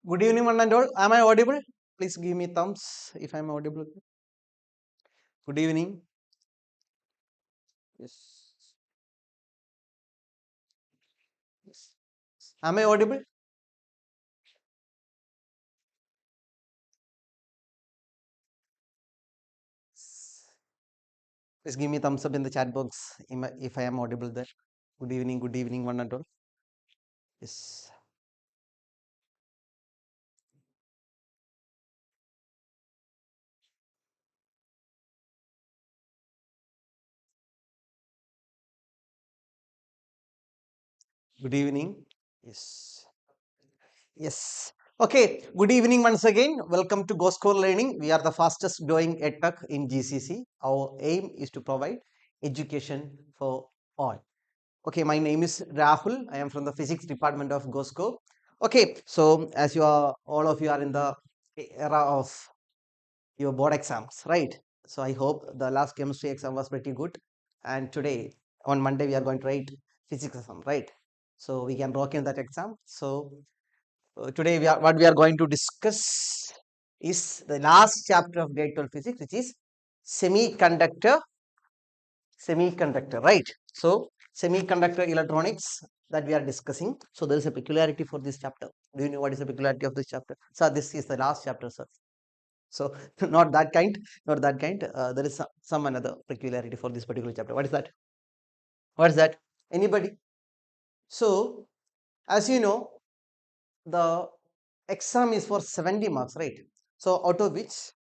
Good evening, one and all. Am I audible? Please give me thumbs if I'm audible. Good evening. Yes. Yes. Am I audible? Please give me thumbs up in the chat box if I am audible there. Good evening, one and all. Yes. Good evening. Yes. Yes. Okay. Good evening once again. Welcome to Goscore Learning. We are the fastest growing edtech in GCC. Our aim is to provide education for all. Okay, my name is Rahul. I am from the physics department of Gosco. Okay, so as you are, all of you are in the era of your board exams, right? So I hope the last chemistry exam was pretty good. And today, on Monday, we are going to write physics exam, right? So we can rock in that exam. So today, what we are going to discuss is the last chapter of grade 12 physics, which is semiconductor right? So semiconductor electronics that we are discussing. So there is a peculiarity for this chapter. Do you know what is the peculiarity of this chapter? So this is the last chapter, sir. So not that kind, there is some another peculiarity for this particular chapter. What is that? What is that? Anybody? So as you know, the exam is for 70 marks, right? So out of which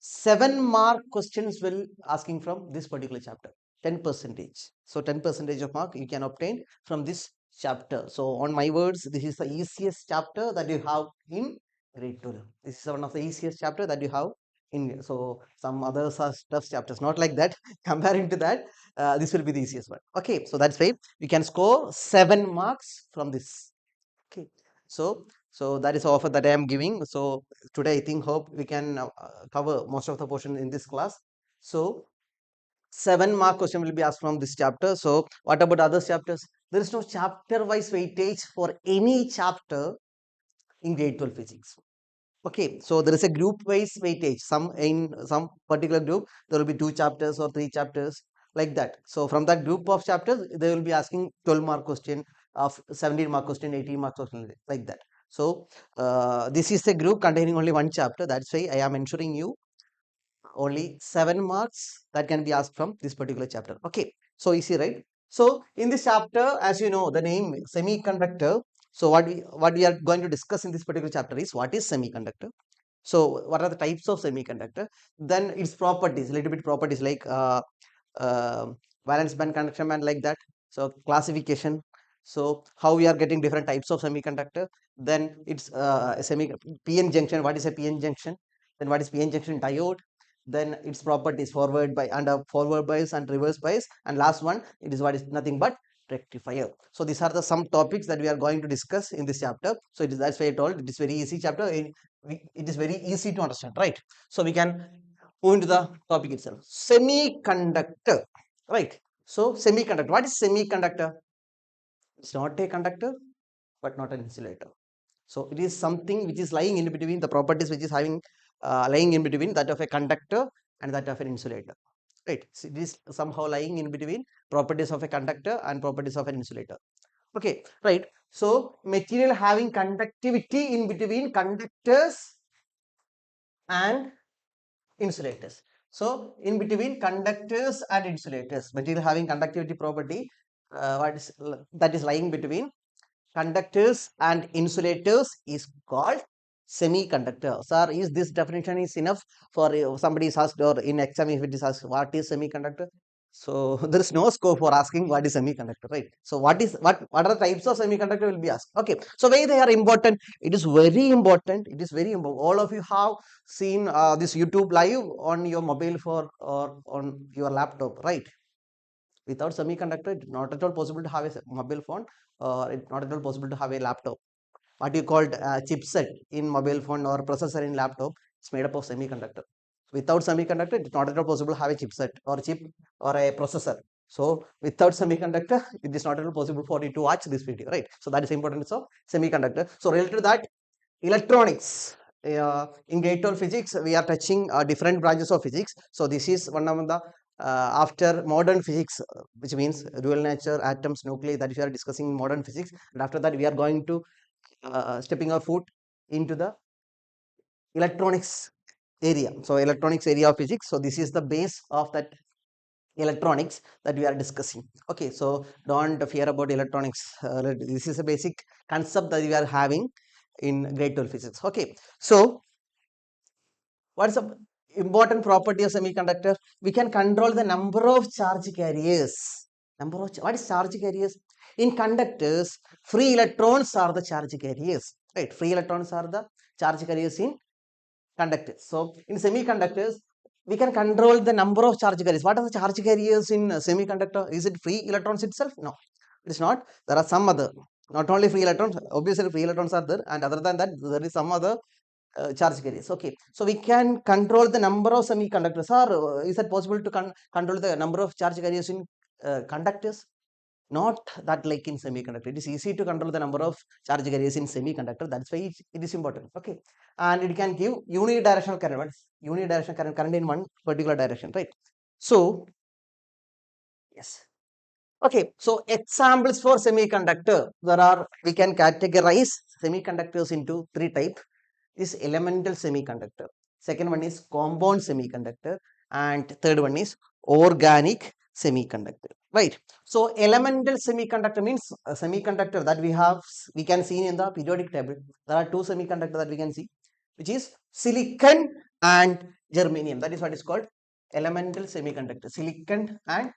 7 mark questions will asking from this particular chapter, 10 percentage. So 10 percentage of mark you can obtain from this chapter. So on my words, this is the easiest chapter that you have in grade 12. This is one of the easiest chapter that you have in. So some others are tough chapters, not like that. Comparing to that, this will be the easiest one. Okay, so that's why we can score 7 marks from this. Okay, so that is offer that I am giving. So today I think hope we can cover most of the portion in this class. So 7 mark question will be asked from this chapter. So what about other chapters? There is no chapter wise weightage for any chapter in grade 12 physics. Okay, so there is a group wise weightage. Some in some particular group there will be 2 chapters or 3 chapters, like that. So from that group of chapters they will be asking 12 mark question, of 17 mark question, 18 mark question, like that. So this is a group containing only one chapter. That's why I am ensuring you only 7 marks that can be asked from this particular chapter. Okay, so easy, right? So in this chapter, as you know, the name semiconductor. So what we are going to discuss in this particular chapter is what is semiconductor. So what are the types of semiconductor? Then its properties, little bit properties like uh, valence band, conduction band, like that. So classification. So how we are getting different types of semiconductor. Then it's semi PN junction. What is a PN junction? Then what is PN junction diode? Then its properties, forward by and forward bias and reverse bias. And last one, it is what is nothing but rectifier. So these are the some topics that we are going to discuss in this chapter. So it is, that's why I told it is very easy chapter. It is very easy to understand, right? So we can move into the topic itself. Semiconductor, right? So semiconductor. What is semiconductor? It's not a conductor, but not an insulator. So it is something which is lying in between the properties which is having lying in between that of a conductor and that of an insulator. Right. So it is somehow lying in between properties of a conductor and properties of an insulator. Okay, right. So material having conductivity in between conductors and insulators. So in between conductors and insulators, material having conductivity property, what is that is lying between conductors and insulators is called semiconductor. Sir, is this definition is enough for somebody is asked, or in exam if it is asked what is semiconductor? So there is no scope for asking what is semiconductor, right? So what are the types of semiconductor will be asked? Okay, so why they are important? It is very important. It is very important. All of you have seen this YouTube live on your mobile phone or on your laptop, right? Without semiconductor, it's not at all possible to have a mobile phone, or it's not at all possible to have a laptop. What you called chipset in mobile phone or processor in laptop, it's made up of semiconductor. Without semiconductor, it's not at all possible to have a chipset or chip or a processor. So without semiconductor, it is not at all possible for you to watch this video, right? So that is the importance of semiconductor. So related to that, electronics. In grade 12 physics, we are touching different branches of physics. So this is one of the after modern physics, which means real nature, atoms, nuclei, that we are discussing modern physics. And after that, we are going to stepping our foot into the electronics area. So electronics area of physics. So this is the base of that electronics that we are discussing. Okay, so don't fear about electronics. This is a basic concept that we are having in grade 12 physics. Okay, so what's the important property of semiconductor? We can control the number of charge carriers. What is charge carriers? In conductors, free electrons are the charge carriers. Right, free electrons are the charge carriers in conductors. So in semiconductors, we can control the number of charge carriers. What are the charge carriers in semiconductor? Is it free electrons itself? No, it is not. There are some other, not only free electrons, obviously free electrons are there, and other than that, there is some other charge carriers. Okay, so we can control the number of semiconductors, or is it possible to control the number of charge carriers in conductors? Not that like in semiconductor. It is easy to control the number of charge carriers in semiconductor. That's why it is important. Okay, and it can give unidirectional current. What is unidirectional current? Current in one particular direction, right? So yes. Okay, so examples for semiconductor. There are, we can categorize semiconductors into three types. Is elemental semiconductor, second one is compound semiconductor, and third one is organic semiconductor, right? So elemental semiconductor means a semiconductor that we can see in the periodic table. There are two semiconductors that we can see, which is silicon and germanium. That is what is called elemental semiconductor. Silicon and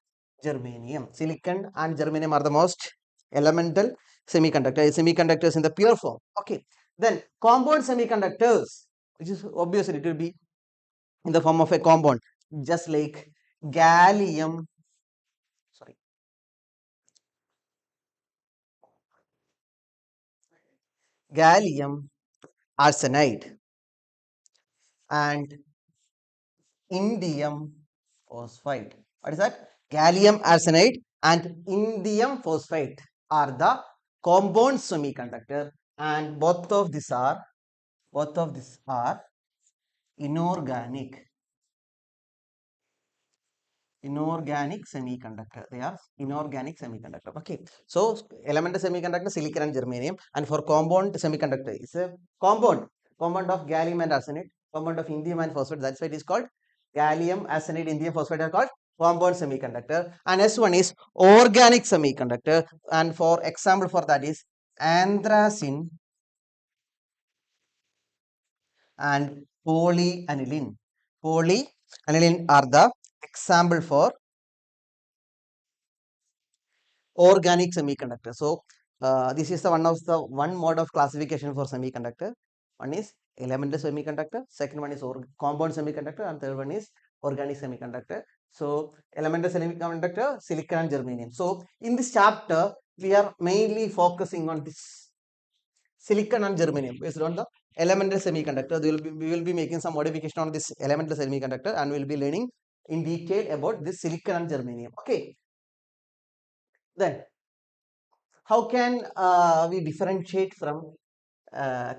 germanium are the most elemental semiconductors in the pure form. Okay, then compound semiconductors, which is obviously it will be in the form of a compound, just like gallium, sorry, gallium arsenide and indium phosphide. What is that? Gallium arsenide and indium phosphide are the compound semiconductor, and both of these are inorganic inorganic semiconductor. They are inorganic semiconductor. Okay, so elemental semiconductor silicon and germanium, and for compound semiconductor is a compound of gallium and arsenide, compound of indium and phosphide. That's why it is called gallium arsenide, indium phosphide are called compound semiconductor. And next one is organic semiconductor, and for example for that is anthracene and polyaniline. Polyaniline are the example for organic semiconductor. So this is the one mode of classification for semiconductor. One is elemental semiconductor, second one is compound semiconductor, and third one is organic semiconductor. So elemental semiconductor, silicon and germanium. So in this chapter, we are mainly focusing on this silicon and germanium based on the elemental semiconductor. We will be making some modification on this elemental semiconductor, and we will be learning in detail about this silicon and germanium. Okay, then how can we differentiate from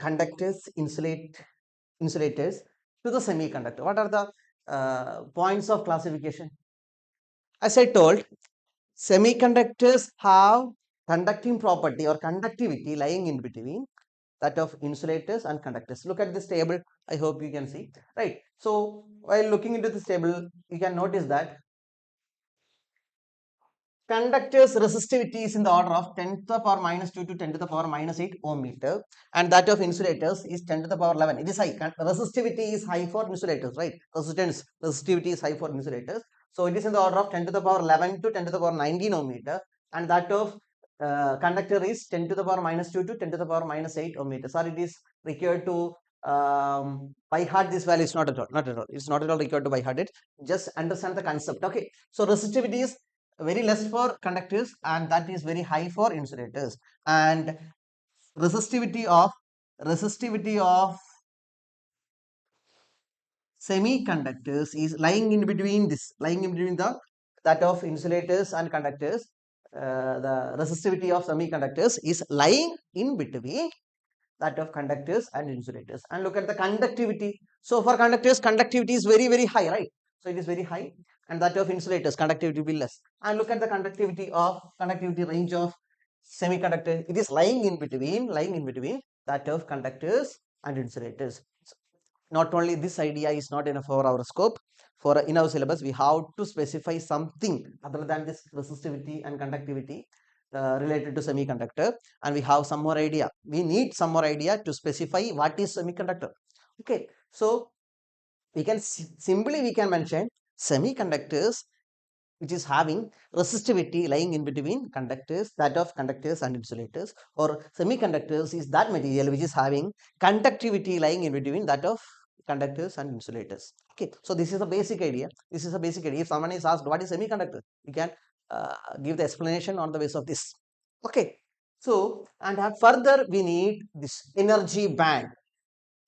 conductors, insulators to the semiconductor? What are the points of classification? As I told, semiconductors have conducting property or conductivity lying in between that of insulators and conductors. Look at this table. I hope you can see, right? So while looking into this table, you can notice that conductor's resistivity is in the order of 10 to the power minus 2 to 10 to the power minus 8 ohm meter, and that of insulators is 10 to the power 11. It is high. Resistivity is high for insulators, right? Resistivity is high for insulators. So it is in the order of 10 to the power 11 to 10 to the power 19 ohm meter, and that of conductor is 10 to the power minus 2 to 10 to the power minus 8 ohm meter. Sorry, it is required to by heart this value is not at all. It's not at all required to by heart it. Just understand the concept. Okay, so resistivity is very less for conductors, and that is very high for insulators. And resistivity of resistivity of semiconductors is lying in between the that of insulators and conductors. The resistivity of semiconductors is lying in between that of conductors and insulators. And look at the conductivity. So for conductors, conductivity is very, very high, right? So it is very high, and that of insulators, conductivity will be less. And look at the conductivity range of semiconductor. It is lying in between that of conductors and insulators. So not only this idea is not enough for our scope. For in our syllabus, we have to specify something other than this resistivity and conductivity related to semiconductor, and we have some more idea. We need some more idea to specify what is semiconductor. Okay, so we can simply we can mention semiconductors which is having resistivity lying in between conductors, that of conductors and insulators, or semiconductors is that material which is having conductivity lying in between that of conductors and insulators. Okay, so this is a basic idea. This is a basic idea. If someone is asked what is semiconductor, you can give the explanation on the basis of this. Okay, so and further we need this energy band.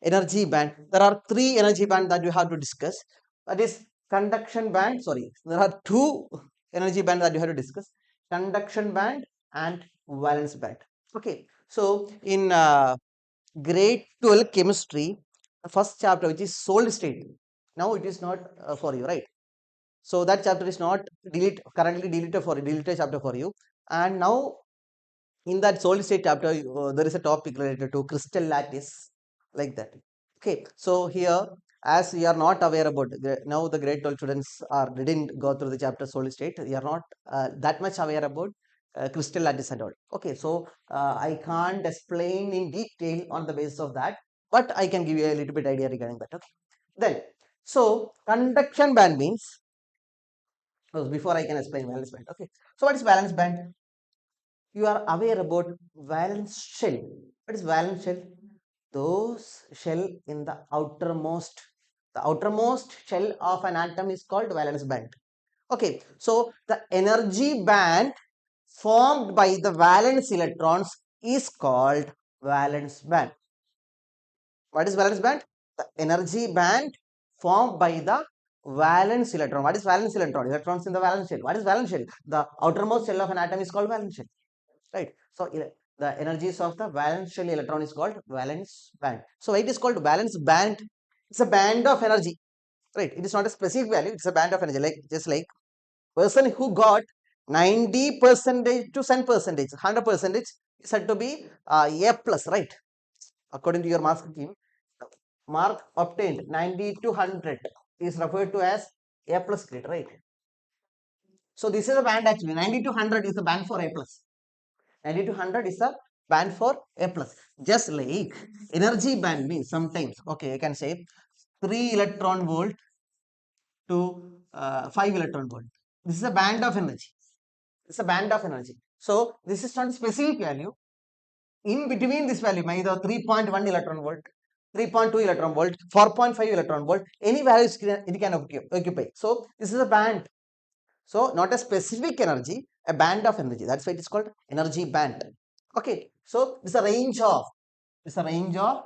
Energy band. There are three energy band that you have to discuss. That is conduction band. Sorry, there are two energy band that you have to discuss: conduction band and valence band. Okay, so in grade 12 chemistry, the first chapter which is solid state. Now it is not for you, right? So that chapter is not currently deleted chapter for you. And now in that solid state chapter, there is a topic related to crystal lattice, like that. Okay, so here, as we are not aware about now the grade 12 students didn't go through the chapter solid state, we are not that much aware about crystal lattice and all. Okay, so I can't explain in detail on the basis of that, but I can give you a little bit idea regarding that. Okay, then so conduction band means, before I can explain valence band. Okay, so what is valence band? You are aware about valence shell. What is valence shell? Those shell in the outermost shell of an atom is called valence band. Okay, so the energy band formed by the valence electrons is called valence band. What is valence band? The energy band formed by the valence electron. What is valence electron? Electrons in the valence shell. What is valence shell? The outermost shell of an atom is called valence shell, right? So the energies of the valence shell electron is called valence band. So it is called valence band. It's a band of energy, right? It is not a specific value. It's a band of energy, like just like person who got 90% to 10%, 100% is said to be A plus, right? According to your mark scheme, mark obtained 90 to 100 is referred to as A plus grade, right? So this is a band actually. 90 to 100 is a band for A plus. 90 to 100 is a band for A plus. Just like energy band means sometimes, okay, I can say 3 electron volt to 5 electron volt. This is a band of energy. It's a band of energy. So this is not a specific value. In between this value, either 3.1 electron volt, 3.2 electron volt, 4.5 electron volt, any values it can occupy. So this is a band. So not a specific energy, a band of energy. That's why it is called energy band. Okay, so this is a range of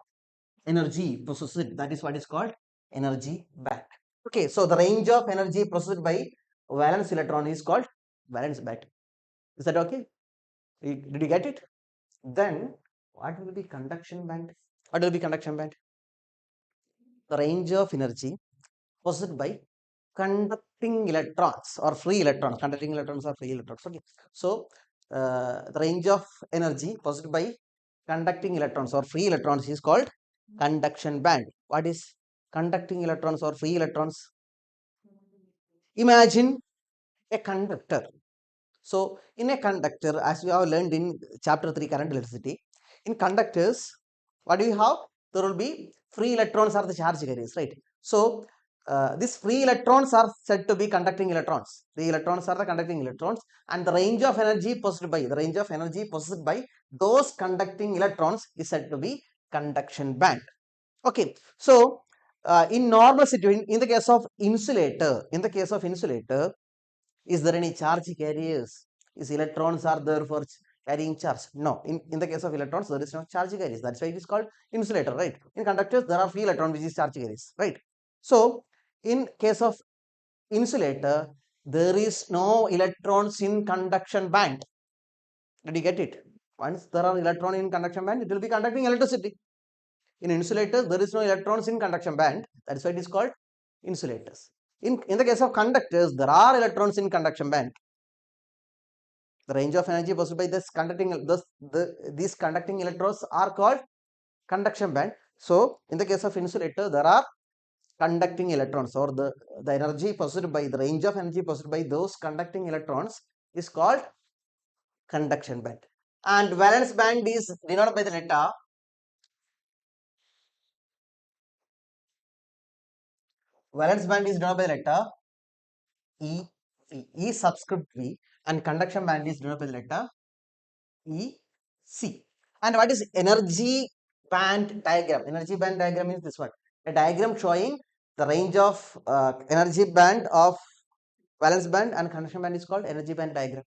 energy processed. That is what is called energy band. Okay, so the range of energy processed by valence electron is called valence band. Is that okay? Did you get it? Then what will be conduction band? What will be conduction band? The range of energy possessed by conducting electrons or free electrons. Conducting electrons or free electrons. Okay. So the range of energy possessed by conducting electrons or free electrons is called conduction band. What is conducting electrons or free electrons? Imagine a conductor. So in a conductor, as we have learned in chapter 3 current electricity, in conductors, what do you have? There will be free electrons are the charge carriers, right? So these free electrons are said to be conducting electrons. The electrons are the conducting electrons, and the range of energy possessed by those conducting electrons is said to be conduction band. Okay, so in normal situation, in the case of insulator, is there any charge carriers? Is electrons are there for carrying charge? No. In the case of electrons, there is no charge carriers. That's why it is called insulator, right? In conductors, there are free electron which is charge carriers, right? So in case of insulator, there is no electrons in conduction band. Did you get it? Once there are electrons in conduction band, it will be conducting electricity. In insulators, there is no electrons in conduction band. That is why it is called insulators. In the case of conductors, there are electrons in conduction band. The range of energy possessed by these conducting electrons are called conduction band. So, in the case of insulator, there are conducting electrons, or the energy possessed by the range of energy possessed by those conducting electrons is called conduction band. And valence band is denoted by the letter valence band is denoted by the letter E, E subscript V, and conduction band is denoted by the letter E C. And what is energy band diagram? Energy band diagram is this one. A diagram showing the range of energy band of valence band and conduction band is called energy band diagram.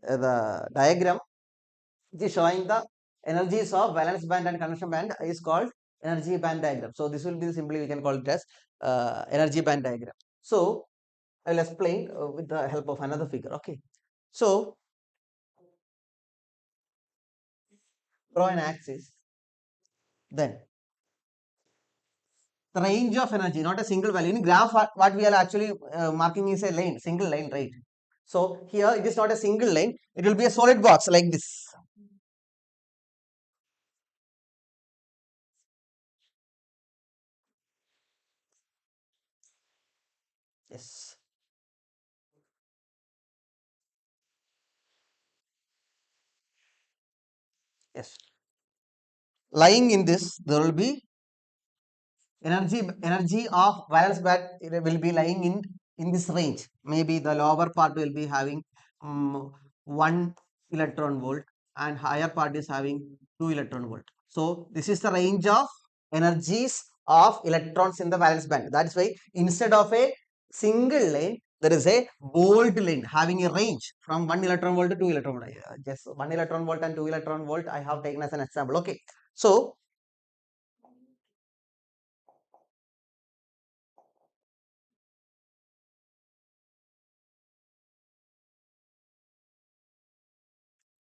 The diagram is showing the energies of valence band and conduction band is called energy band diagram. So this will be simply, we can call it as energy band diagram. So I will explain with the help of another figure. Okay. So draw an axis, then the range of energy, not a single value. In graph, what we are actually marking is a line, single line, right? So here it is not a single line, it will be a solid box like this. Yes. Yes. Lying in this, there will be energy of valence band will be lying in this range. Maybe the lower part will be having 1 electron volt and higher part is having 2 electron volt. So this is the range of energies of electrons in the valence band. That's why instead of a single lane, there is a bold lane having a range from 1 electron volt to 2 electron volt. Just 1 electron volt and 2 electron volt I have taken as an example. Okay. So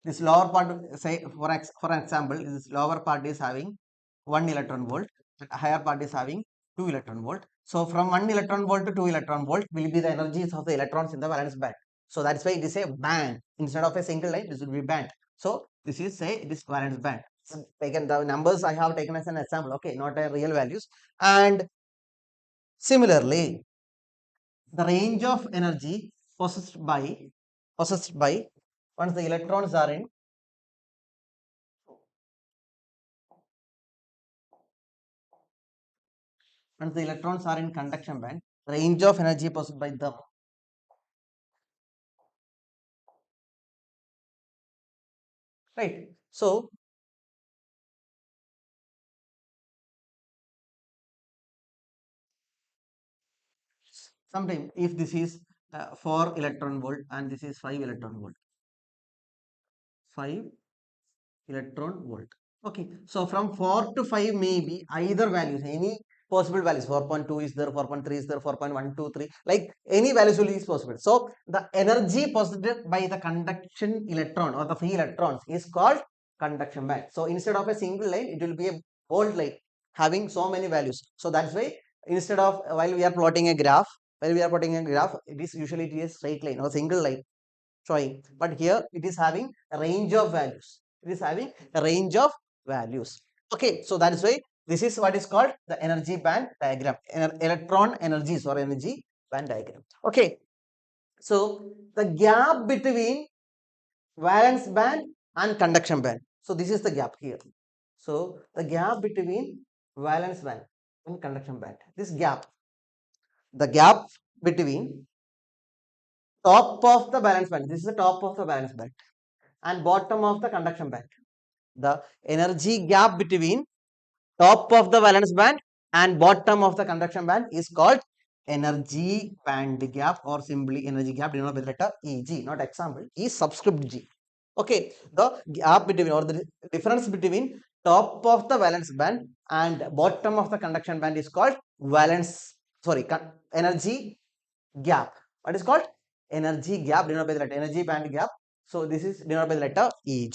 this lower part, say for example, this lower part is having 1 electron volt and higher part is having 2 electron volt. So from 1 electron volt to 2 electron volt will be the energies of the electrons in the valence band. So that's why it is a band. Instead of a single line, this will be band. So this is, say, it is valence band. So taken the numbers I have taken as an example, okay, not a real values. And similarly, the range of energy possessed by once the electrons are in once the electrons are in conduction band, range of energy possessed by them, right? So sometimes if this is 4 electron volt and this is 5 electron volt, 5 electron volt. Okay, so from 4 to 5 may be either values, any possible values. 4.2 is there, 4.3 is there, 4.123, like any values will be possible. So the energy possessed by the conduction electron or the free electrons is called conduction band. So instead of a single line, it will be a bold line having so many values. So that's why instead of while we are plotting a graph, it is usually it is straight line or single line showing, but here it is having a range of values. It is having a range of values. Okay, so that is why this is what is called the energy band diagram, electron energies or energy band diagram. Okay, so the gap between valence band and conduction band. So this is the gap here. So the gap between valence band and conduction band. This gap, the gap between top of the valence band. This is the top of the valence band and bottom of the conduction band. The energy gap between top of the valence band and bottom of the conduction band is called energy band gap, or simply energy gap denoted by the letter Eg, not example, E subscript G. Okay, the gap between or the difference between top of the valence band and bottom of the conduction band is called energy gap. What is called energy gap denoted by the letter energy band gap. So this is denoted by the letter Eg.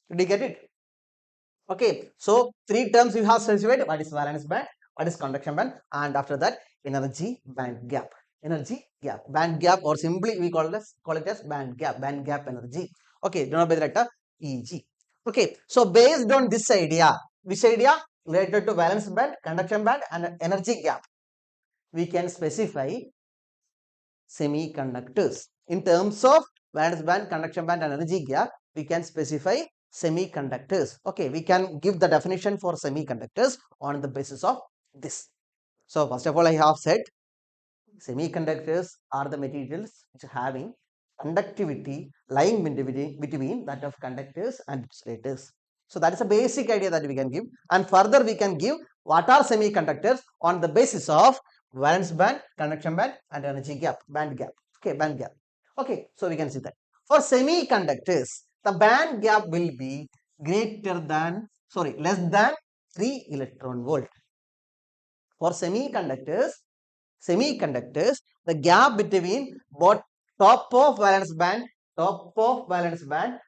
Did you get it? Okay. So three terms you have specified. What is valence band? What is conduction band? And after that, energy band gap. Energy gap. Band gap, or simply we call it as band gap. Band gap energy. Okay. Denoted by the letter Eg. Okay. So based on this idea, which idea? Related to valence band, conduction band, and energy gap, we can specify semiconductors. In terms of valence band, conduction band, and energy gap, we can specify semiconductors. Okay, we can give the definition for semiconductors on the basis of this. So first of all, I have said semiconductors are the materials which are having conductivity lying between that of conductors and insulators. So that is a basic idea that we can give, and further we can give what are semiconductors on the basis of valence band, conduction band, and energy gap, band gap. Okay, band gap. Okay, so we can see that for semiconductors, the band gap will be less than 3 electron volt. For semiconductors, the gap between top of valence band,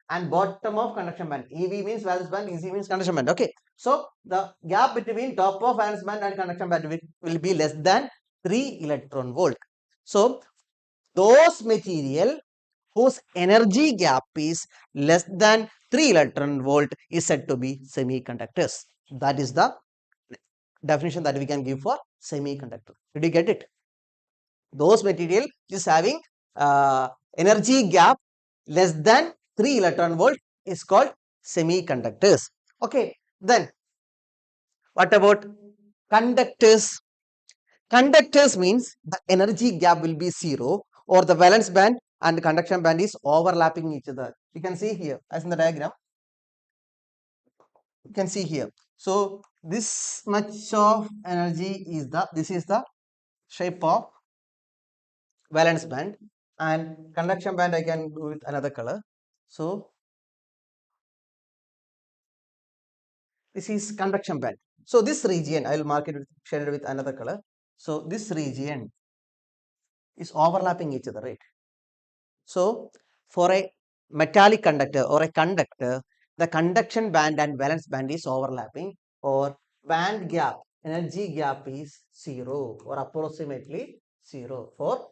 and bottom of conduction band. EV means valence band, EC means conduction band. Okay. So the gap between top of valence band and conduction band will be less than 3 electron volt. So those material whose energy gap is less than 3 electron volt is said to be semiconductors. That is the definition that we can give for semiconductor. Did you get it? Those material is having energy gap less than 3 electron volt is called semiconductors. Okay, then what about conductors? Conductors means the energy gap will be 0, or the valence band and conduction band is overlapping each other. You can see here as in the diagram. You can see here. So this much of energy is this is the shape of valence band, and conduction band I can do with another color. So this is conduction band. So this region I will mark it with, shade it with another color. So this region is overlapping each other, right? So for a metallic conductor or a conductor, the conduction band and valence band is overlapping, or band gap, energy gap is 0 or approximately 0 for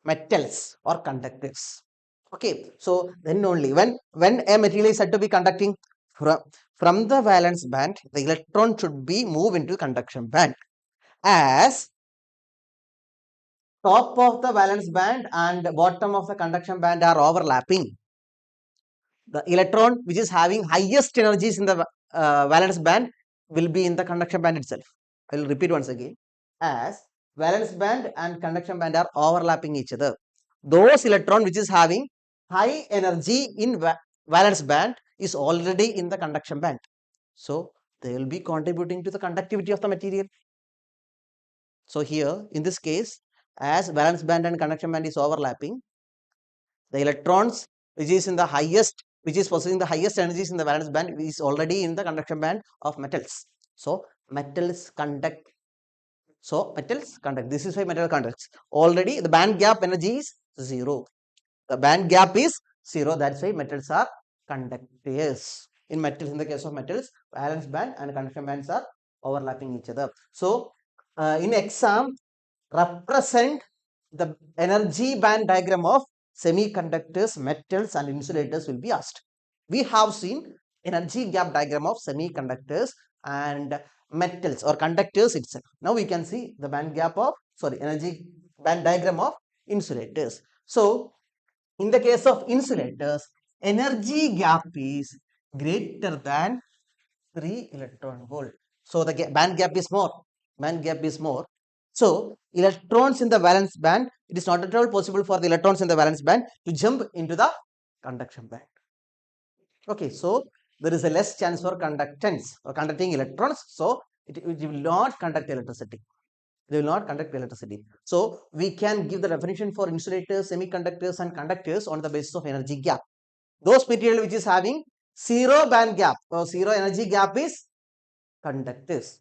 metals or conductors. Okay, so then only when a material is said to be conducting, from the valence band, the electron should be moved into conduction band, as top of the valence band and bottom of the conduction band are overlapping. The electron which is having highest energies in the valence band will be in the conduction band itself. I will repeat once again, as valence band and conduction band are overlapping each other. Those electron which is having high energy in valence band is already in the conduction band. So they will be contributing to the conductivity of the material. So here in this case, as valence band and conduction band is overlapping, the electrons which is in the highest, which is possessing the highest energies in the valence band is already in the conduction band of metals. So metals conduct. So metals conduct. This is why metal conducts. Already the band gap energy is 0. The band gap is 0. That's why metals are conductors. In metals, in the case of metals, valence band and conduction bands are overlapping each other. So in exam, represent the energy band diagram of semiconductors, metals, and insulators will be asked. We have seen energy gap diagram of semiconductors and metals or conductors itself. Now we can see the band gap of energy band diagram of insulators. So in the case of insulators, energy gap is greater than 3 electron volt. So the band gap is more. Band gap is more. So electrons in the valence band, it is not at all possible for the electrons in the valence band to jump into the conduction band. Okay, so there is a less chance for conductance or conducting electrons. So it will not conduct electricity. They will not conduct electricity. So we can give the definition for insulators, semiconductors, and conductors on the basis of energy gap. Those material which is having 0 band gap or 0 energy gap is conductors.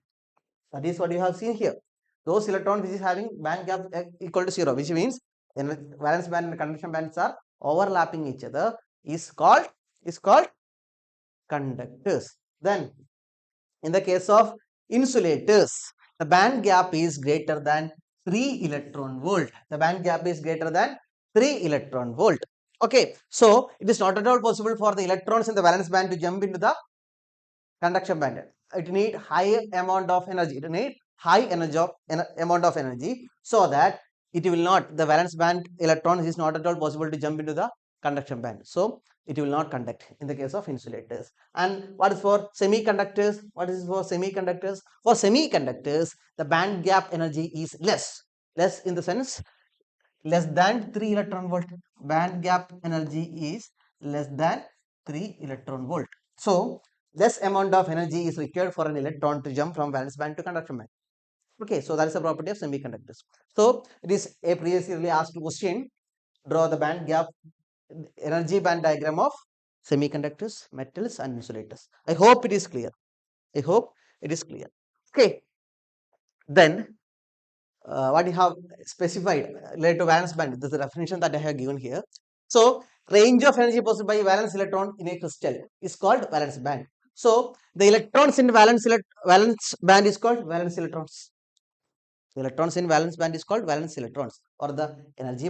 That is what you have seen here. Those electrons which is having band gap equal to 0, which means valence band and conduction bands are overlapping each other is called conductors. Then in the case of insulators, the band gap is greater than 3 electron volt. The band gap is greater than 3 electron volt. Okay, so it is not at all possible for the electrons in the valence band to jump into the conduction band. It need high amount of energy. It need high energy of amount of energy, so that it will not, the valence band electrons is not at all possible to jump into the conduction band. So it will not conduct in the case of insulators. And what is for semiconductors? What is for semiconductors? For semiconductors, the band gap energy is less in the sense less than 3 electron volt. Band gap energy is less than 3 electron volt. So less amount of energy is required for an electron to jump from valence band to conduction band. Okay, so that is the property of semiconductors. So it is a previously asked question. Draw the band gap energy band diagram of semiconductors, metals and insulators. I hope it is clear. I hope it is clear. Okay, then what you have specified related to valence band. This is the definition that I have given here. So range of energy possessed by valence electron in a crystal is called valence band. So the electrons in valence band is called valence electrons. The electrons in valence band is called valence electrons, or the energy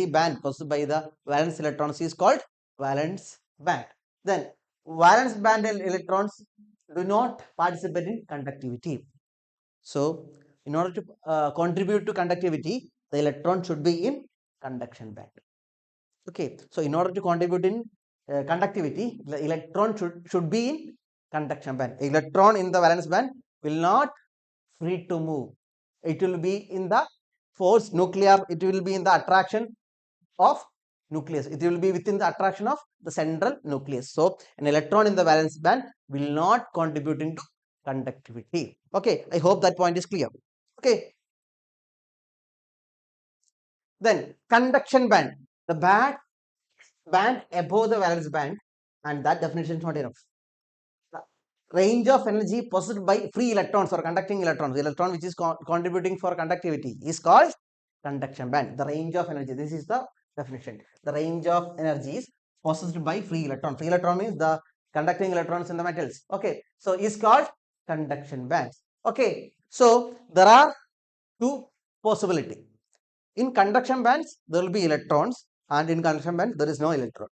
band possessed by the valence electrons is called valence band. Then valence band electrons do not participate in conductivity. So in order to contribute to conductivity, the electron should be in conduction band. Okay, so in order to contribute in conductivity, the electron should be in conduction band. Electron in the valence band will not free to move. It will be in the force nuclear. It will be in the attraction of nucleus. It will be within the attraction of the central nucleus. So an electron in the valence band will not contribute into conductivity. Okay, I hope that point is clear. Okay, then conduction band, the band above the valence band, and that definition is not enough. The range of energy possessed by free electrons or conducting electrons, the electron which is contributing for conductivity, is called conduction band. The range of energy, this is the definition. The range of energy is possessed by free electron. Free electron means the conducting electrons in the metals. Okay, so is called conduction bands. Okay, so there are two possibility. In conduction bands, there will be electrons, and in conduction band, there is no electron.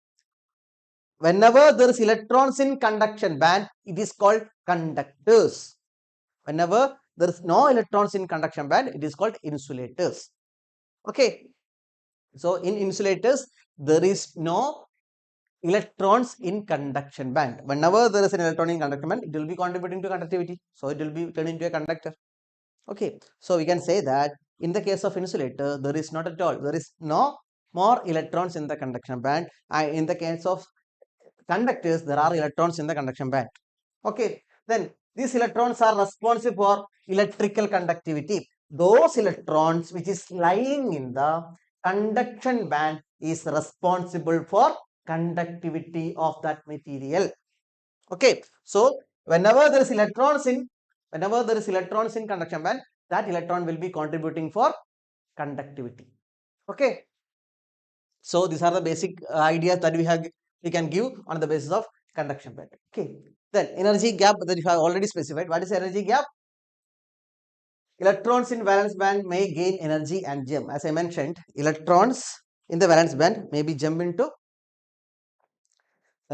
Whenever there is electrons in conduction band, it is called conductors. Whenever there is no electrons in conduction band, it is called insulators. Okay, so in insulators, there is no electrons in conduction band. Whenever there is an electron in conduction band, it will be contributing to conductivity, so it will be turned into a conductor. Okay, so we can say that in the case of insulator, there is not at all, there is no more electrons in the conduction band. And in the case of conductors, there are electrons in the conduction band. Okay, then these electrons are responsible for electrical conductivity. Those electrons which is lying in the conduction band is responsible for conductivity of that material. Okay, so whenever there is electrons in conduction band, that electron will be contributing for conductivity. Okay, so these are the basic ideas that we can give on the basis of conduction band. Okay, then energy gap that we have already specified. What is energy gap? Electrons in valence band may gain energy and jump. As I mentioned, electrons in the valence band may be jump into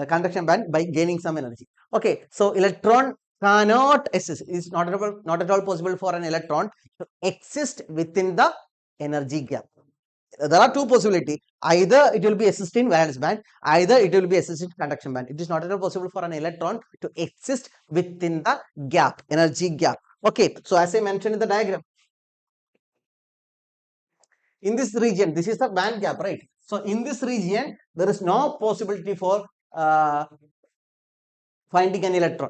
conduction band by gaining some energy. Okay, so electron cannot exist. It's not at all possible for an electron to exist within the energy gap. There are two possibilities. Either it will be exist in valence band, either it will be exist in conduction band. It is not at all possible for an electron to exist within the gap, energy gap. Okay, so as I mentioned in the diagram, in this region, this is the band gap, right? So in this region, there is no possibility for finding an electron.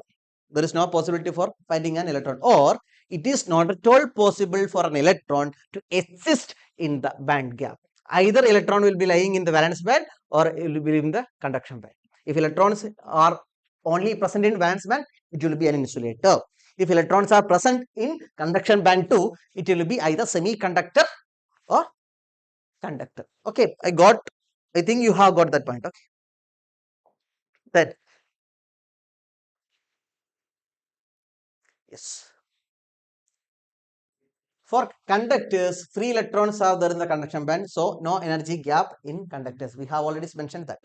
There is no possibility for finding an electron, or it is not at all possible for an electron to exist in the band gap. Either electron will be lying in the valence band or it will be in the conduction band. If electrons are only present in valence band, it will be an insulator. If electrons are present in conduction band too, it will be either semiconductor or conductor. Okay, I got I think you have got that point. Okay. That yes. For conductors, free electrons are there in the conduction band, so no energy gap in conductors. We have already mentioned that.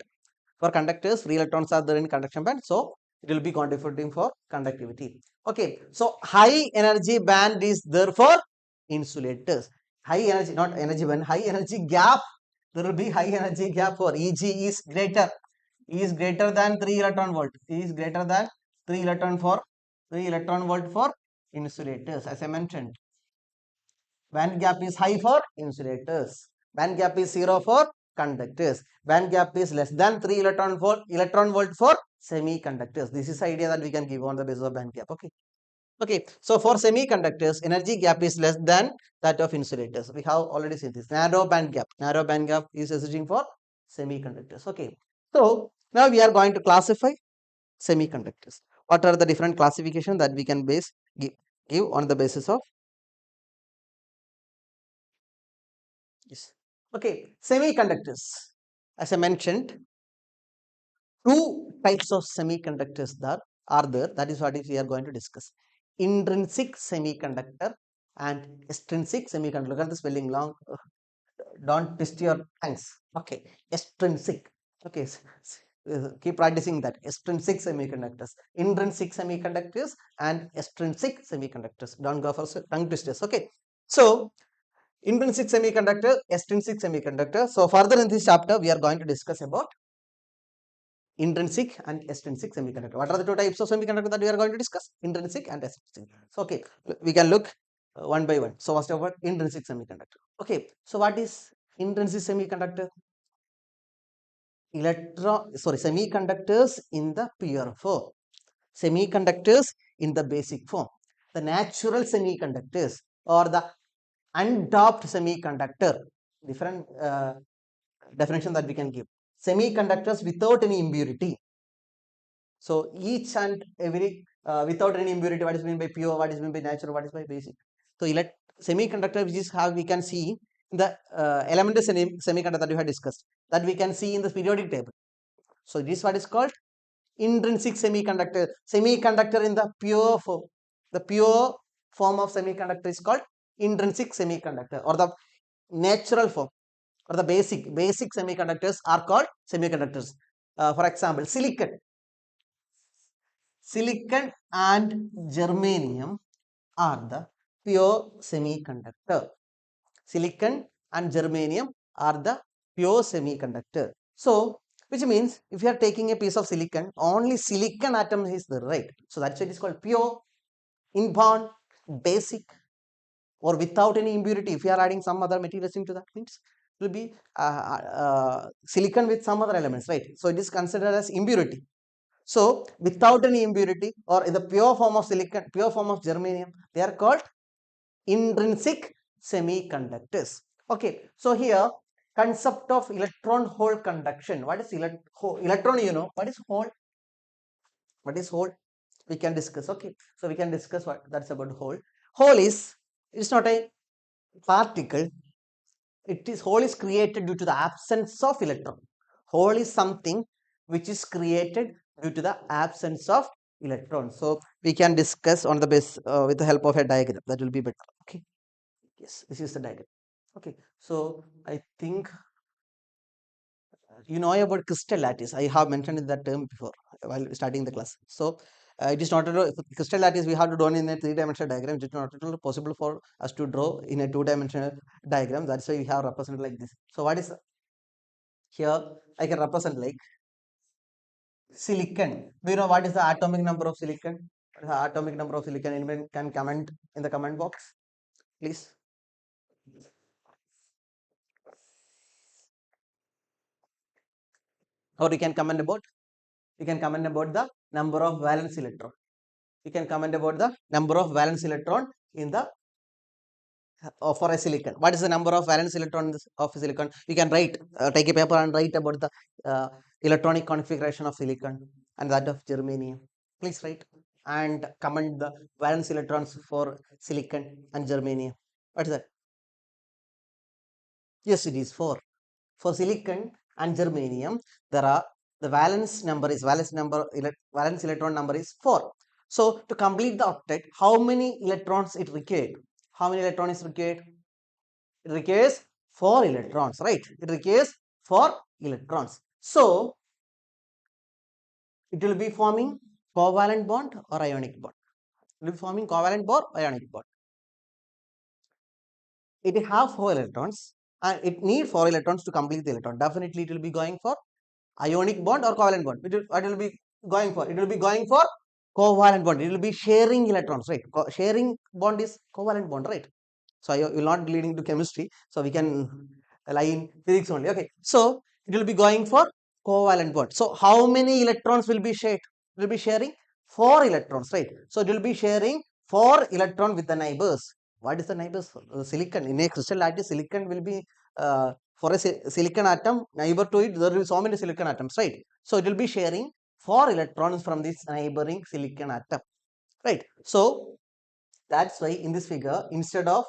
For conductors, free electrons are there in conduction band, so it will be contributing for conductivity. Okay, so high energy band is there for insulators. High energy, not energy band, high energy gap. There will be high energy gap for Eg is greater than 3 electron volt. E is greater than 3 electron for 3 electron volt for insulators, as I mentioned. Band gap is high for insulators. Band gap is 0 for conductors. Band gap is less than 3 electron volt for semiconductors. This is the idea that we can give on the basis of band gap. Okay. Okay. So for semiconductors, energy gap is less than that of insulators. We have already seen this. Narrow band gap. Narrow band gap is existing for semiconductors. Okay. So now we are going to classify semiconductors. What are the different classification that we can give on the basis of yes. Okay, semiconductors. As I mentioned, two types of semiconductors are there. That is what we are going to discuss. Intrinsic semiconductor and extrinsic semiconductor. Look at the spelling long. Don't twist your tongues. Okay, extrinsic. Okay, keep practicing that. Extrinsic semiconductors, intrinsic semiconductors, and extrinsic semiconductors. Don't go for tongue twisters. Okay, so intrinsic semiconductor, extrinsic semiconductor. So further in this chapter, we are going to discuss about intrinsic and extrinsic semiconductor. What are the two types of semiconductor that we are going to discuss? Intrinsic and extrinsic. So, okay, we can look one by one. So first of all, intrinsic semiconductor. Okay, so what is intrinsic semiconductor? Semiconductors in the pure form. Semiconductors in the basic form. The natural semiconductors or the undoped semiconductor. Different definition that we can give. Semiconductors without any impurity. So each and every without any impurity, what is meant by pure, what is meant by natural, what is by basic. So semiconductor which is how we can see the elementary semiconductor that we have discussed, that we can see in the periodic table. So this is what is called intrinsic semiconductor. Semiconductor in the pure form. The pure form of semiconductor is called intrinsic semiconductor, or the natural form, or the basic semiconductors are called semiconductors. For example, silicon and germanium are the pure semiconductor. Silicon and germanium are the pure semiconductor. So which means if you are taking a piece of silicon, only silicon atom is the right. So that's why it is called pure, inborn, basic, or without any impurity. If you are adding some other materials into that, means it will be silicon with some other elements, right? So it is considered as impurity. So without any impurity, or in the pure form of silicon, pure form of germanium, they are called intrinsic semiconductors. Okay, so here concept of electron hole conduction. What is electron? You know what is hole? What is hole? We can discuss. Okay, so we can discuss what that's about hole. Hole is, it's not a particle. Hole is created due to the absence of electron. Hole is something which is created due to the absence of electron. So we can discuss on the base with the help of a diagram. That will be better. Okay. Yes, this is the diagram. Okay. So I think you know about crystal lattice. I have mentioned that term before while starting the class. So it is not a crystal lattice we have to draw in a three-dimensional diagram. It is not at all possible for us to draw in a two-dimensional diagram. That's why we have represented like this. So what is here? I can represent like silicon. Do you know what is the atomic number of silicon? What is the atomic number of silicon? Anyone can comment in the comment box, please. Or you can comment about the number of valence electron. You can comment about the number of valence electron in the for a silicon. What is the number of valence electron of silicon? You can write, take a paper and write about the electronic configuration of silicon and that of germanium. Please write and comment the valence electrons for silicon and germanium. What is that? Yes, it is 4. For silicon, and germanium, there are the valence electron number is 4. So to complete the octet, how many electrons it required? How many electrons is required? It requires 4 electrons, right? It requires 4 electrons. So it will be forming covalent bond or ionic bond. It will be forming covalent bond or ionic bond. It have 4 electrons and it need 4 electrons to complete the electron. Definitely it will be going for ionic bond or covalent bond. What will be going for? It will be going for covalent bond. It will be sharing electrons, right? Sharing bond is covalent bond, right? So I will not leading to chemistry. So we can lie in physics only. Okay. So it will be going for covalent bond. So how many electrons will be shared? It will be sharing 4 electrons, right? So it will be sharing 4 electron with the neighbors. What is the neighbors? Silicon. In a crystal lattice, silicon will be for a silicon atom neighbor to it. There will be so many silicon atoms, right? So it will be sharing 4 electrons from this neighboring silicon atom, right? So that's why in this figure, instead of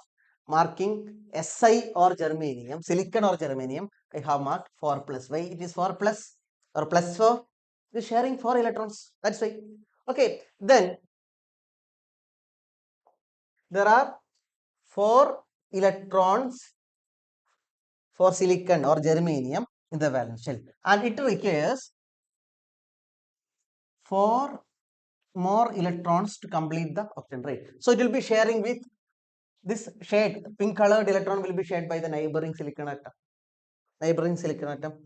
marking Si or germanium, silicon or germanium, I have marked 4 plus. Why it is 4 plus or plus 4? It is sharing 4 electrons. That's why. Okay. Then there are 4 electrons for silicon or germanium in the valence shell. And it requires 4 more electrons to complete the octet, right? So it will be sharing with this shade, pink colored electron will be shared by the neighboring silicon atom.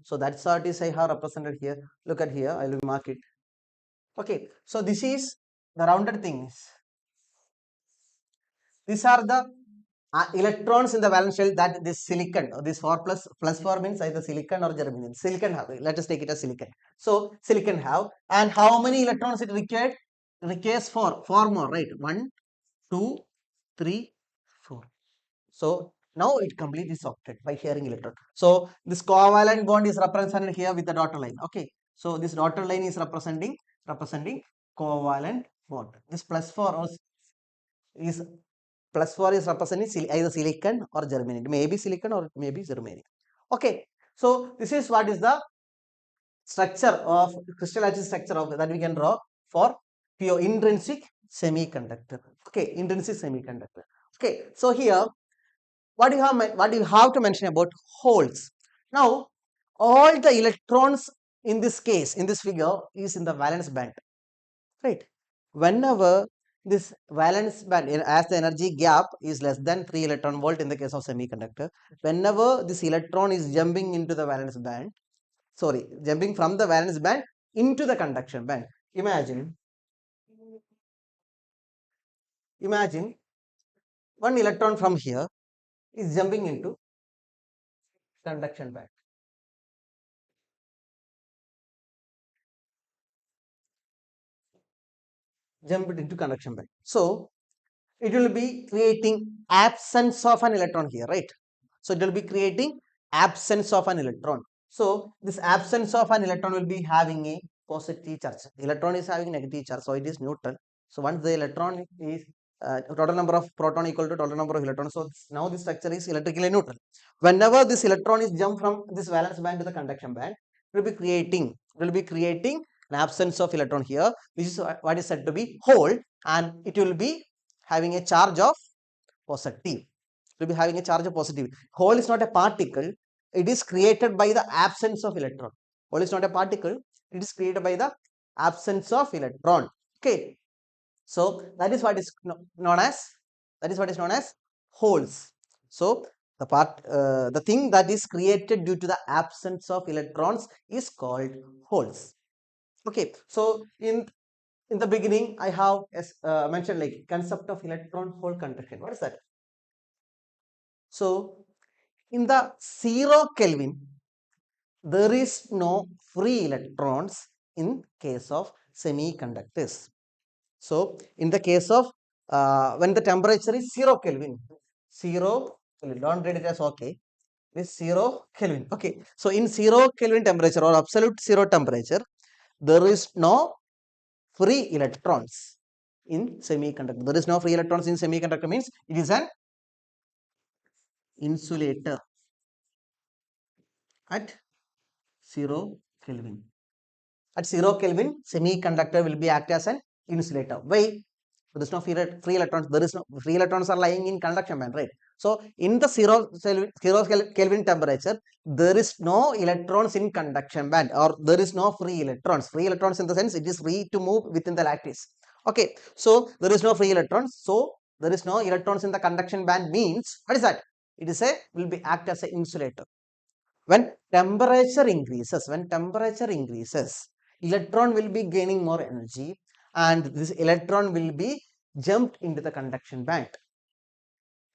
So that's what is I have represented here. Look at here, I will mark it. Okay, so this is the rounded things. These are the electrons in the valence shell that this silicon, this 4 plus 4 means either silicon or germanium. Silicon have, let us take it as silicon. So silicon have, and how many electrons it required? It requires 4 more, right? 1, 2, 3, 4. So now it completes this octet by sharing electron. So this covalent bond is represented here with the dotted line. Okay. So this dotted line is representing covalent bond. This plus 4 is plus 4 is representing either silicon or germanium. It may be silicon or it may be germanium. Okay. So this is what is the structure of crystallization structure of that we can draw for pure intrinsic semiconductor. Okay, intrinsic semiconductor. Okay. So here what you have to mention about holes. Now all the electrons in this case, in this figure, is in the valence band, right? Whenever this valence band, as the energy gap is less than 3 electron volt in the case of semiconductor, whenever this electron is jumping into the valence band, jumping from the valence band into the conduction band, imagine one electron from here is jumping into conduction band. Jumped into conduction band. So it will be creating absence of an electron here, right? So it will be creating absence of an electron. So this absence of an electron will be having a positive charge. Electron is having negative charge, so it is neutral. So once the electron is total number of proton equal to total number of electrons. So now the structure is electrically neutral. Whenever this electron is jump from this valence band to the conduction band, it will be creating an absence of electron here, which is what is said to be hole, and it will be having a charge of positive. It will be having a charge of positive. Hole is not a particle. It is created by the absence of electron. Hole is not a particle. It is created by the absence of electron. Okay. So that is what is known as holes. So the thing that is created due to the absence of electrons is called holes. Okay. So in the beginning, I have mentioned like concept of electron hole conduction. What is that? So in the 0 Kelvin, there is no free electrons in case of semiconductors. So in the case of when the temperature is 0 Kelvin, 0 Kelvin, don't read it as okay. This 0 Kelvin. Okay. So in 0 Kelvin temperature or absolute 0 temperature, there is no free electrons in semiconductor. There is no free electrons in semiconductor means it is an insulator at 0 Kelvin. At 0 Kelvin, semiconductor will be act as an insulator. Why? There is no free electrons. There is no free electrons are lying in conduction band, right? So in the 0 Kelvin temperature, there is no electrons in conduction band, or there is no free electrons. Free electrons in the sense it is free to move within the lattice. Okay, so there is no free electrons. So there is no electrons in the conduction band means what is that? It is a will be act as an insulator. When temperature increases, electron will be gaining more energy, and this electron will be jumped into the conduction band.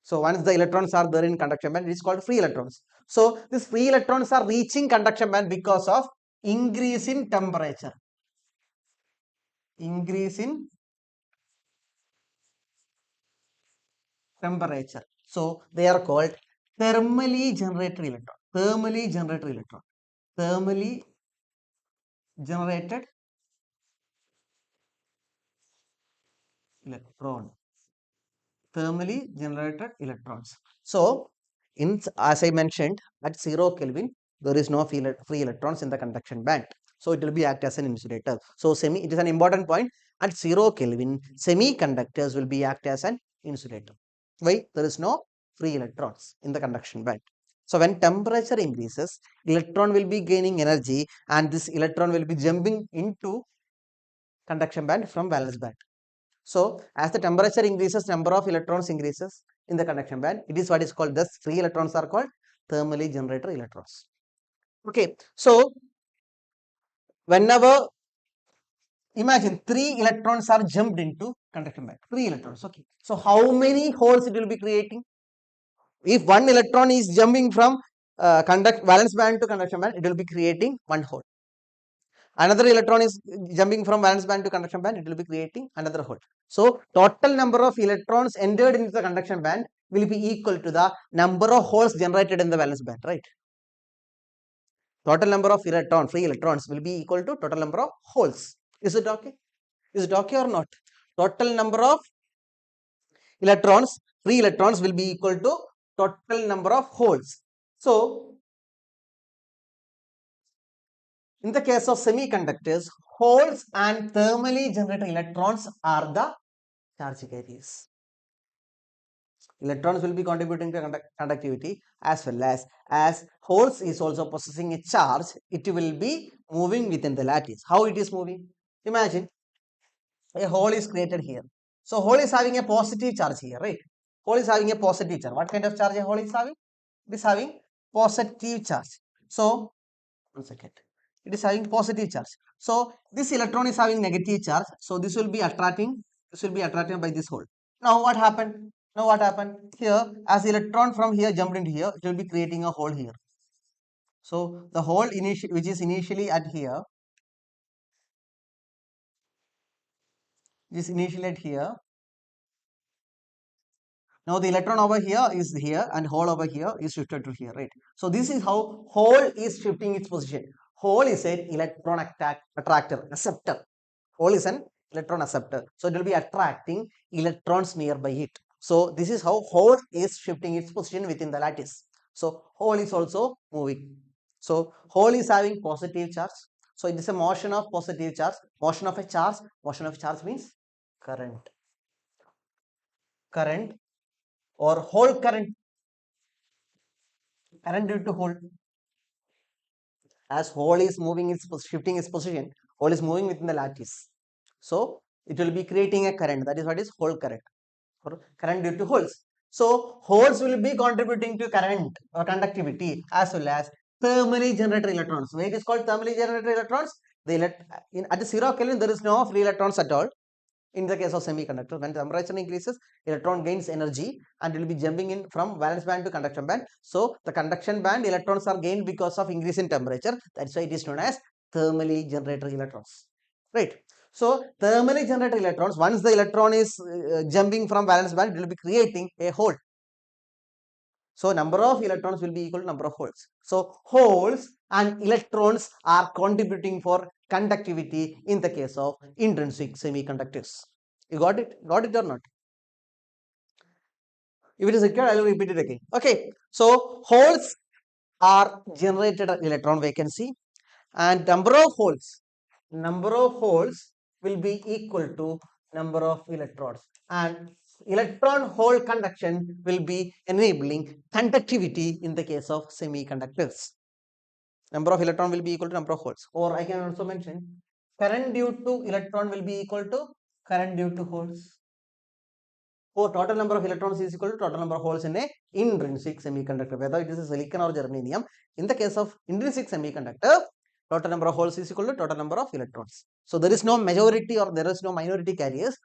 So once the electrons are there in conduction band, it is called free electrons. So these free electrons are reaching conduction band because of increase in temperature. Increase in temperature. So they are called thermally generated electron. Thermally generated electron. Thermally generated electron. Thermally generated electrons. So, as I mentioned, at 0 Kelvin, there is no free electrons in the conduction band. So, it will be act as an insulator. So, it is an important point. At 0 Kelvin, semiconductors will be act as an insulator. Why? There is no free electrons in the conduction band. So, when temperature increases, electron will be gaining energy, and this electron will be jumping into conduction band from valence band. So, as the temperature increases, number of electrons increases in the conduction band. It is what is called, thus free electrons are called thermally generated electrons. Okay, so whenever, imagine 3 electrons are jumped into conduction band, 3 electrons. Okay, so how many holes it will be creating? If one electron is jumping from valence band to conduction band, it will be creating one hole. Another electron is jumping from valence band to conduction band, it will be creating another hole. So total number of electrons entered into the conduction band will be equal to the number of holes generated in the valence band, right? Total number of free electrons will be equal to total number of holes. Is it okay? Is it okay or not? Total number of free electrons will be equal to total number of holes. So in the case of semiconductors, holes and thermally generated electrons are the charge carriers. Electrons will be contributing to conductivity, as well as holes is also possessing a charge, it will be moving within the lattice. How it is moving? Imagine a hole is created here. So hole is having a positive charge here, right? Hole is having a positive charge. What kind of charge a hole is having? It is having positive charge. So 1 second. It is having positive charge. So this electron is having negative charge. So this will be attracting. This will be attracted by this hole. Now what happened? Now what happened? Here, as electron from here jumped into here, it will be creating a hole here. So the hole which is initially at here, is initially at here. Now the electron over here is here, and hole over here is shifted to here, right? So this is how hole is shifting its position. Hole is an electron attractor, acceptor. Hole is an electron acceptor. So it will be attracting electrons nearby it. So this is how hole is shifting its position within the lattice. So hole is also moving. So hole is having positive charge. So it is a motion of positive charge. Motion of a charge. Motion of charge means current. Current or hole current. Current due to hole. As hole is moving, its shifting its position. Hole is moving within the lattice. So it will be creating a current. That is what is hole current. Or current due to holes. So holes will be contributing to current or conductivity, as well as thermally generated electrons. Why it is called thermally generated electrons? At the 0 Kelvin, there is no free electrons at all. In the case of semiconductor, when temperature increases, electron gains energy and it will be jumping in from valence band to conduction band. So the conduction band electrons are gained because of increase in temperature. That's why it is known as thermally generated electrons, right? So thermally generated electrons, once the electron is jumping from valence band, it will be creating a hole. So number of electrons will be equal to number of holes. So holes and electrons are contributing for conductivity in the case of intrinsic semiconductors. You got it? Got it or not? If it is required, I will repeat it again. Okay. So holes are generated electron vacancy, and number of holes will be equal to number of electrons, and electron hole conduction will be enabling conductivity in the case of semiconductors. Number of electron will be equal to number of holes, or I can also mention current due to electron will be equal to current due to holes. So total number of electrons is equal to total number of holes in a intrinsic semiconductor, whether it is a silicon or germanium. In the case of intrinsic semiconductor, total number of holes is equal to total number of electrons. So there is no majority or there is no minority carriers.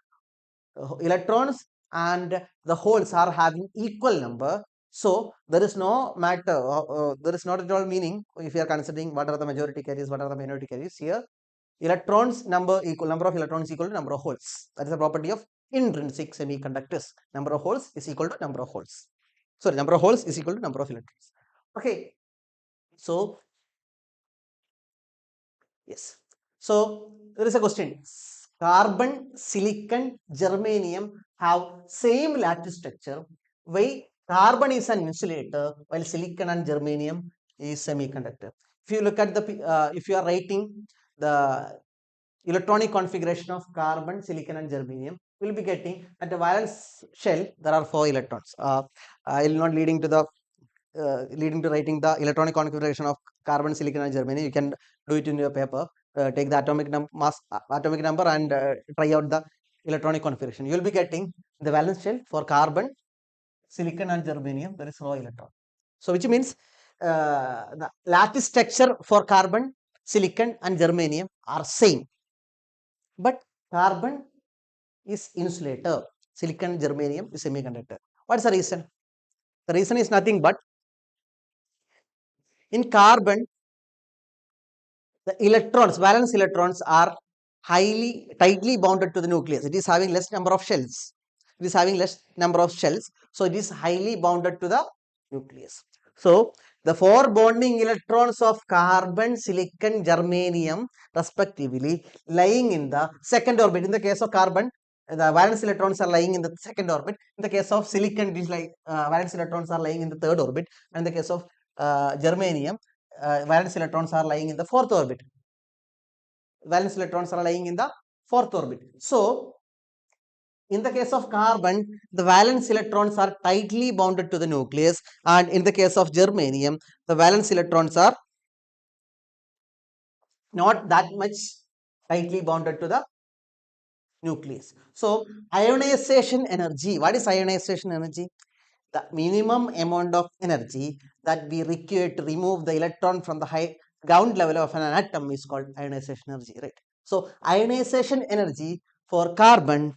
Electrons and the holes are having equal number. So there is no matter, there is not at all meaning if you are considering what are the majority carriers, what are the minority carriers. Here electrons number of electrons equal to number of holes. That is the property of intrinsic semiconductors. Number of holes is equal to number of holes. Sorry, number of holes is equal to number of electrons. Okay. So yes. So there is a question. Carbon, silicon, germanium have same lattice structure. Why carbon is an insulator while silicon and germanium is semiconductor. If you look at the, if you are writing the electronic configuration of carbon, silicon and germanium, we will be getting at the valence shell there are 4 electrons. I will not leading to the leading to writing the electronic configuration of carbon, silicon and germanium. You can do it in your paper. Take the atomic atomic number and try out the electronic configuration. You will be getting the valence shell for carbon, silicon and germanium. There is no electron. So which means the lattice structure for carbon, silicon and germanium are same. But carbon is insulator, silicon, germanium is semiconductor. What is the reason? The reason is nothing but in carbon, the electrons, valence electrons are tightly bounded to the nucleus. It is having less number of shells. It is having less number of shells. So it is highly bounded to the nucleus. So the 4 bonding electrons of carbon, silicon, germanium respectively lying in the second orbit. In the case of carbon, the valence electrons are lying in the second orbit. In the case of silicon, it is like valence electrons are lying in the third orbit. And in the case of germanium, valence electrons are lying in the fourth orbit. Valence electrons are lying in the fourth orbit. So in the case of carbon, the valence electrons are tightly bounded to the nucleus, and in the case of germanium, the valence electrons are not that much tightly bounded to the nucleus. So ionization energy, what is ionization energy? The minimum amount of energy that we require to remove the electron from the high ground level of an atom is called ionization energy, right? So ionization energy for carbon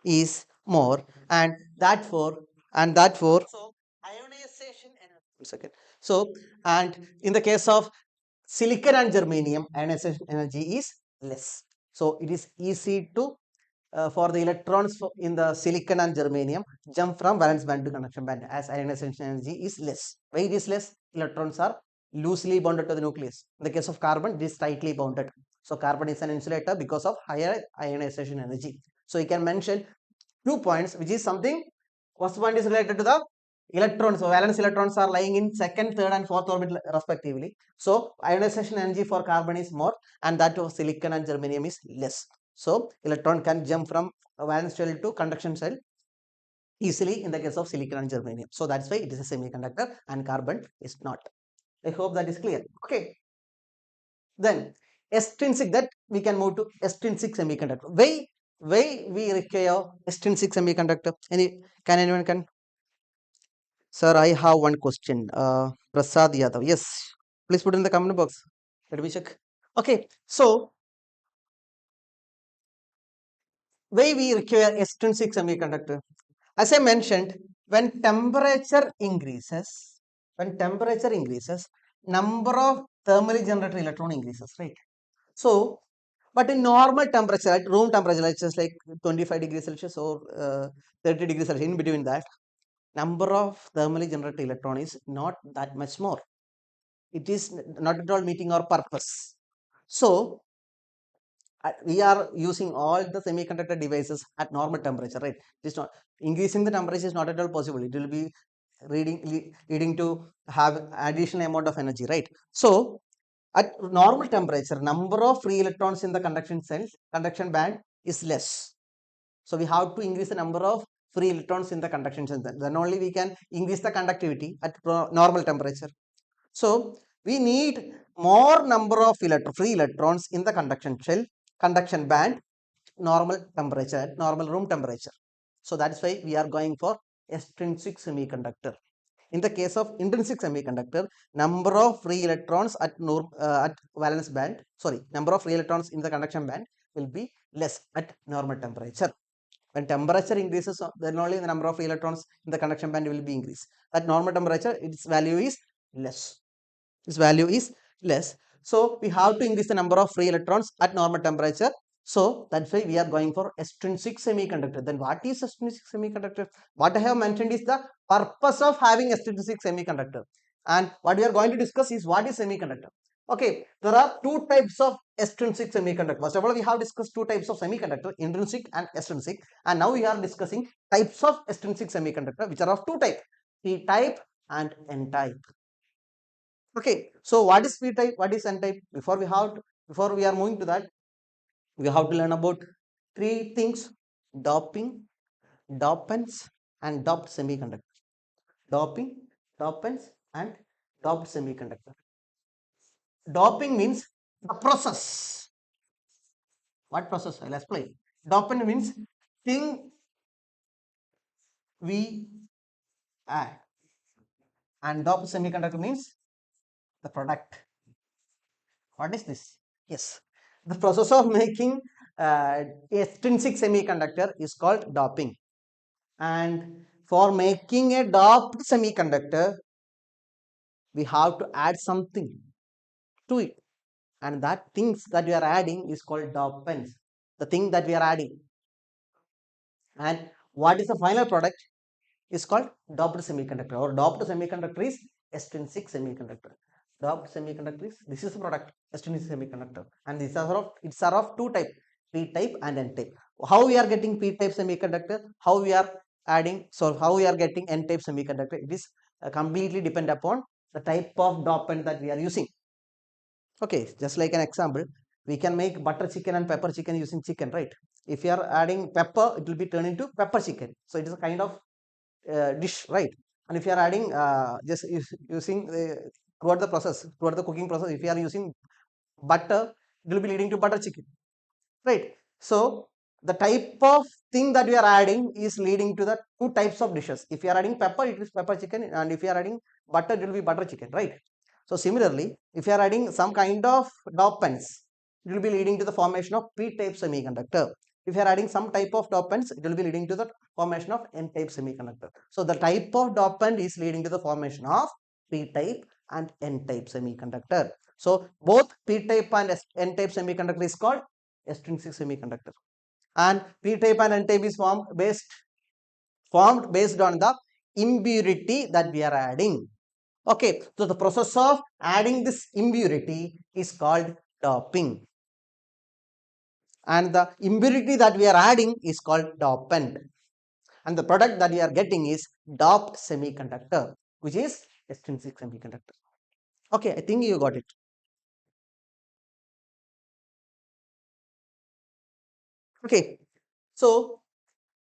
is more, and that for so ionization energy, one second. So and in the case of silicon and germanium, ionization energy is less. So it is easy to for the electrons in the silicon and germanium jump from valence band to conduction band, as ionization energy is less. Why it is less? Electrons are loosely bonded to the nucleus. In the case of carbon, it is tightly bonded. So carbon is an insulator because of higher ionization energy. So you can mention 2 points, which is something. First one is related to the electrons. So valence electrons are lying in second, third and fourth orbit respectively. So ionization energy for carbon is more, and that of silicon and germanium is less. So electron can jump from valence shell to conduction shell easily in the case of silicon and germanium. So that's why it is a semiconductor and carbon is not. I hope that is clear. Okay. Then extrinsic, that we can move to extrinsic semiconductor. Why we require extrinsic semiconductor? Can anyone can? Sir, I have one question. Prasad Yadav. Yes, please put in the comment box. Let me check. Okay, so why we require extrinsic semiconductor? As I mentioned, when temperature increases, number of thermally generated electron increases, right? So, but in normal temperature, at room temperature, let's just like 25 degrees Celsius or 30 degrees Celsius, in between that, number of thermally generated electron is not that much more. It is not at all meeting our purpose. So, we are using all the semiconductor devices at normal temperature, right? It is not increasing the temperature is not at all possible. It will be leading to have additional amount of energy, right? So At normal temperature, number of free electrons in the conduction band is less. So we have to increase the number of free electrons in the conduction cell. Then only we can increase the conductivity at normal temperature. So we need more number of free electrons in the conduction band, normal temperature, normal room temperature. So that's why we are going for extrinsic semiconductor. In the case of intrinsic semiconductor, number of free electrons at valence band, number of free electrons in the conduction band will be less at normal temperature. When temperature increases, then only the number of electrons in the conduction band will be increased. At normal temperature, its value is less. Its value is less. So we have to increase the number of free electrons at normal temperature. So that's why we are going for extrinsic semiconductor. Then what is extrinsic semiconductor? What I have mentioned is the purpose of having extrinsic semiconductor. And what we are going to discuss is what is semiconductor. Okay, there are two types of extrinsic semiconductor. First of all, we have discussed two types of semiconductor, intrinsic and extrinsic. And now we are discussing types of extrinsic semiconductor, which are of two types, P type and N type. Okay, so what is P type? What is N type? Before we are moving to that, we have to learn about three things: doping, dopants, and doped semiconductor. Doping, dopants, and doped semiconductor. Doping means the process. What process? I'll explain. Dopant means thing we add, and doped semiconductor means the product. What is this? Yes, the process of making extrinsic semiconductor is called doping. And for making a doped semiconductor, we have to add something to it. And that things that we are adding is called dopants. The thing that we are adding. And what is the final product is called doped semiconductor. Or doped semiconductor is extrinsic semiconductor. Doped semiconductor is, this is the product, extrinsic semiconductor. And these are of two type, P type and N type. How we are getting P type semiconductor? How we are how we are getting N type semiconductor? It is completely depend upon the type of dopant that we are using. Okay, just like an example, we can make butter chicken and pepper chicken using chicken, right? If you are adding pepper, it will be turned into pepper chicken. So it is a kind of dish, right? And if you are adding just using throughout the process, throughout the cooking process, if you are using butter, it will be leading to butter chicken, right? So the type of thing that we are adding is leading to the two types of dishes. If you are adding pepper, it is pepper chicken, and if you are adding butter, it will be butter chicken, right? So similarly, if you are adding some kind of dopants, it will be leading to the formation of P-type semiconductor. If you are adding some type of dopants, it will be leading to the formation of N-type semiconductor. So the type of dopant is leading to the formation of P-type and N-type semiconductor. So both P-type and N-type semiconductor is called extrinsic semiconductor. And P-type and N-type is formed based on the impurity that we are adding. Okay, so the process of adding this impurity is called doping. And the impurity that we are adding is called dopant. And the product that we are getting is doped semiconductor, which is extrinsic semiconductor. Okay, I think you got it. Okay, so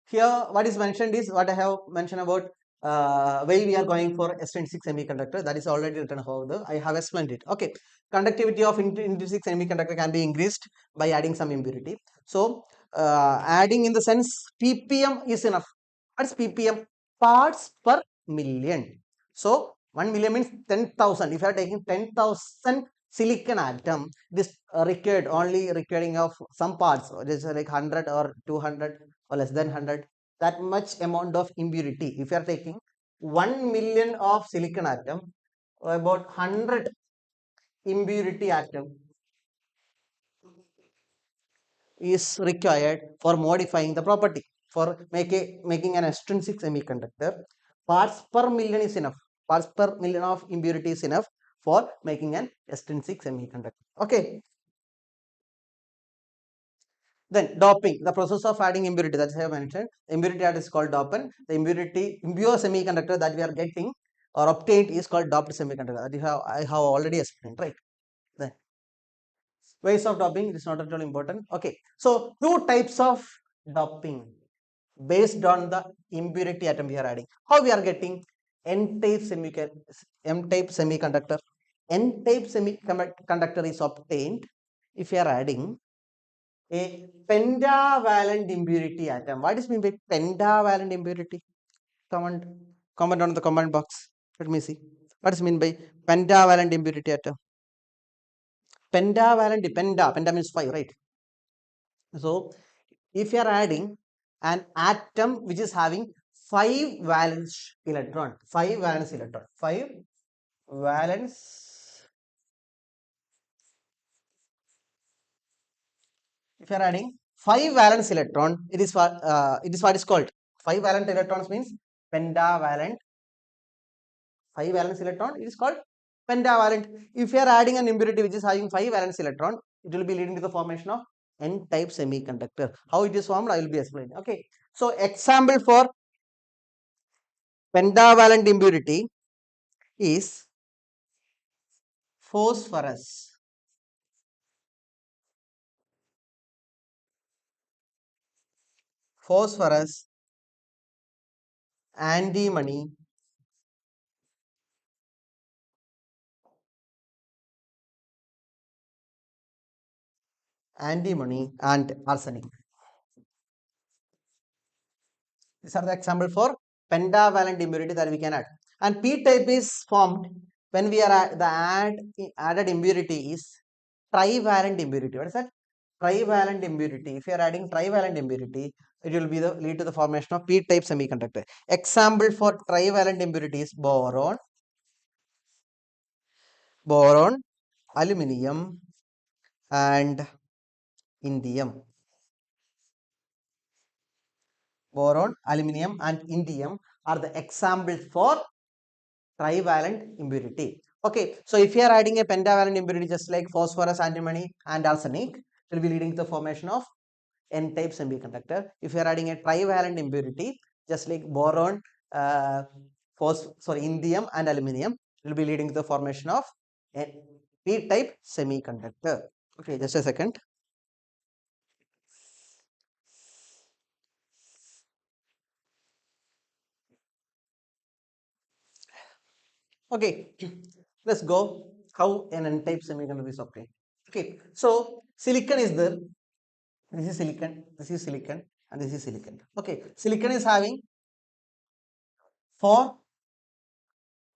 here what is mentioned is what I have mentioned about why we are going for extrinsic semiconductor. That is already written over. I have explained it. Okay, conductivity of intrinsic semiconductor can be increased by adding some impurity. So adding in the sense ppm is enough. What's ppm? Parts per million. So 1 million means 10,000. If you are taking 10,000 silicon atom, this requiring of some parts, it is like 100 or 200 or less than 100, that much amount of impurity. If you are taking 1 million of silicon atom, about 100 impurity atom is required for modifying the property, for making an extrinsic semiconductor. Parts per million is enough. Parts per million of impurity is enough for making an extrinsic semiconductor. Okay. Then doping, the process of adding impurity that I have mentioned. Impurity add is called dopant. The impure semiconductor that we are getting or obtained is called doped semiconductor. That I have already explained, right? Then Ways of doping, it is not at all important. Okay, so two types of doping based on the impurity atom we are adding. How we are getting N-type semiconductor? N-type semiconductor is obtained if you are adding a pentavalent impurity atom. What is mean by pentavalent impurity? Comment, comment on the comment box. Let me see. What is mean by pentavalent impurity atom? Penta means 5, right? So if you are adding an atom which is having 5 valence electron, 5 valence electron, 5 valence, if you are adding 5 valence electron, it is what is called 5 valent electrons means pentavalent. 5 valence electron, it is called pentavalent. If you are adding an impurity which is having 5 valence electron, it will be leading to the formation of N-type semiconductor. How it is formed, I will be explaining. Okay, so example for pentavalent impurity is phosphorus, phosphorus, antimony, and arsenic. These are the example for pentavalent impurity that we can add. And p-type is formed when we are added impurity is trivalent impurity. What is that? Trivalent impurity. If you are adding trivalent impurity, it will be lead to the formation of p-type semiconductor. Example for trivalent impurity is boron, aluminium, and indium. Boron, aluminium, and indium are the examples for trivalent impurity. Okay, so if you are adding a pentavalent impurity just like phosphorus, antimony, and arsenic, it will be leading to the formation of N-type semiconductor. If you are adding a trivalent impurity just like boron, indium, and aluminium, it will be leading to the formation of P-type semiconductor. Okay, just a second. Okay, let's go how an N-type semiconductor is obtained. Okay, so silicon is there. This is silicon, this is silicon, and this is silicon. Okay, silicon is having 4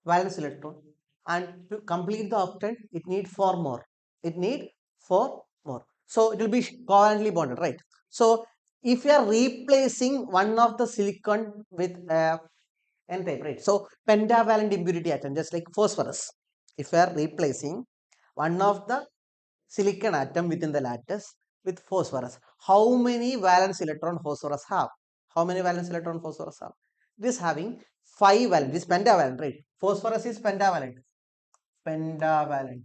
valence electron, and to complete the octet it need 4 more. It need 4 more. So it will be covalently bonded, right? So if you are replacing one of the silicon with N type, right? So pentavalent impurity atom just like phosphorus. If you are replacing one of the silicon atom within the lattice with phosphorus, how many valence electron phosphorus have? How many valence electron phosphorus have? This having 5 valent, this pentavalent, right? Phosphorus is pentavalent. Pentavalent.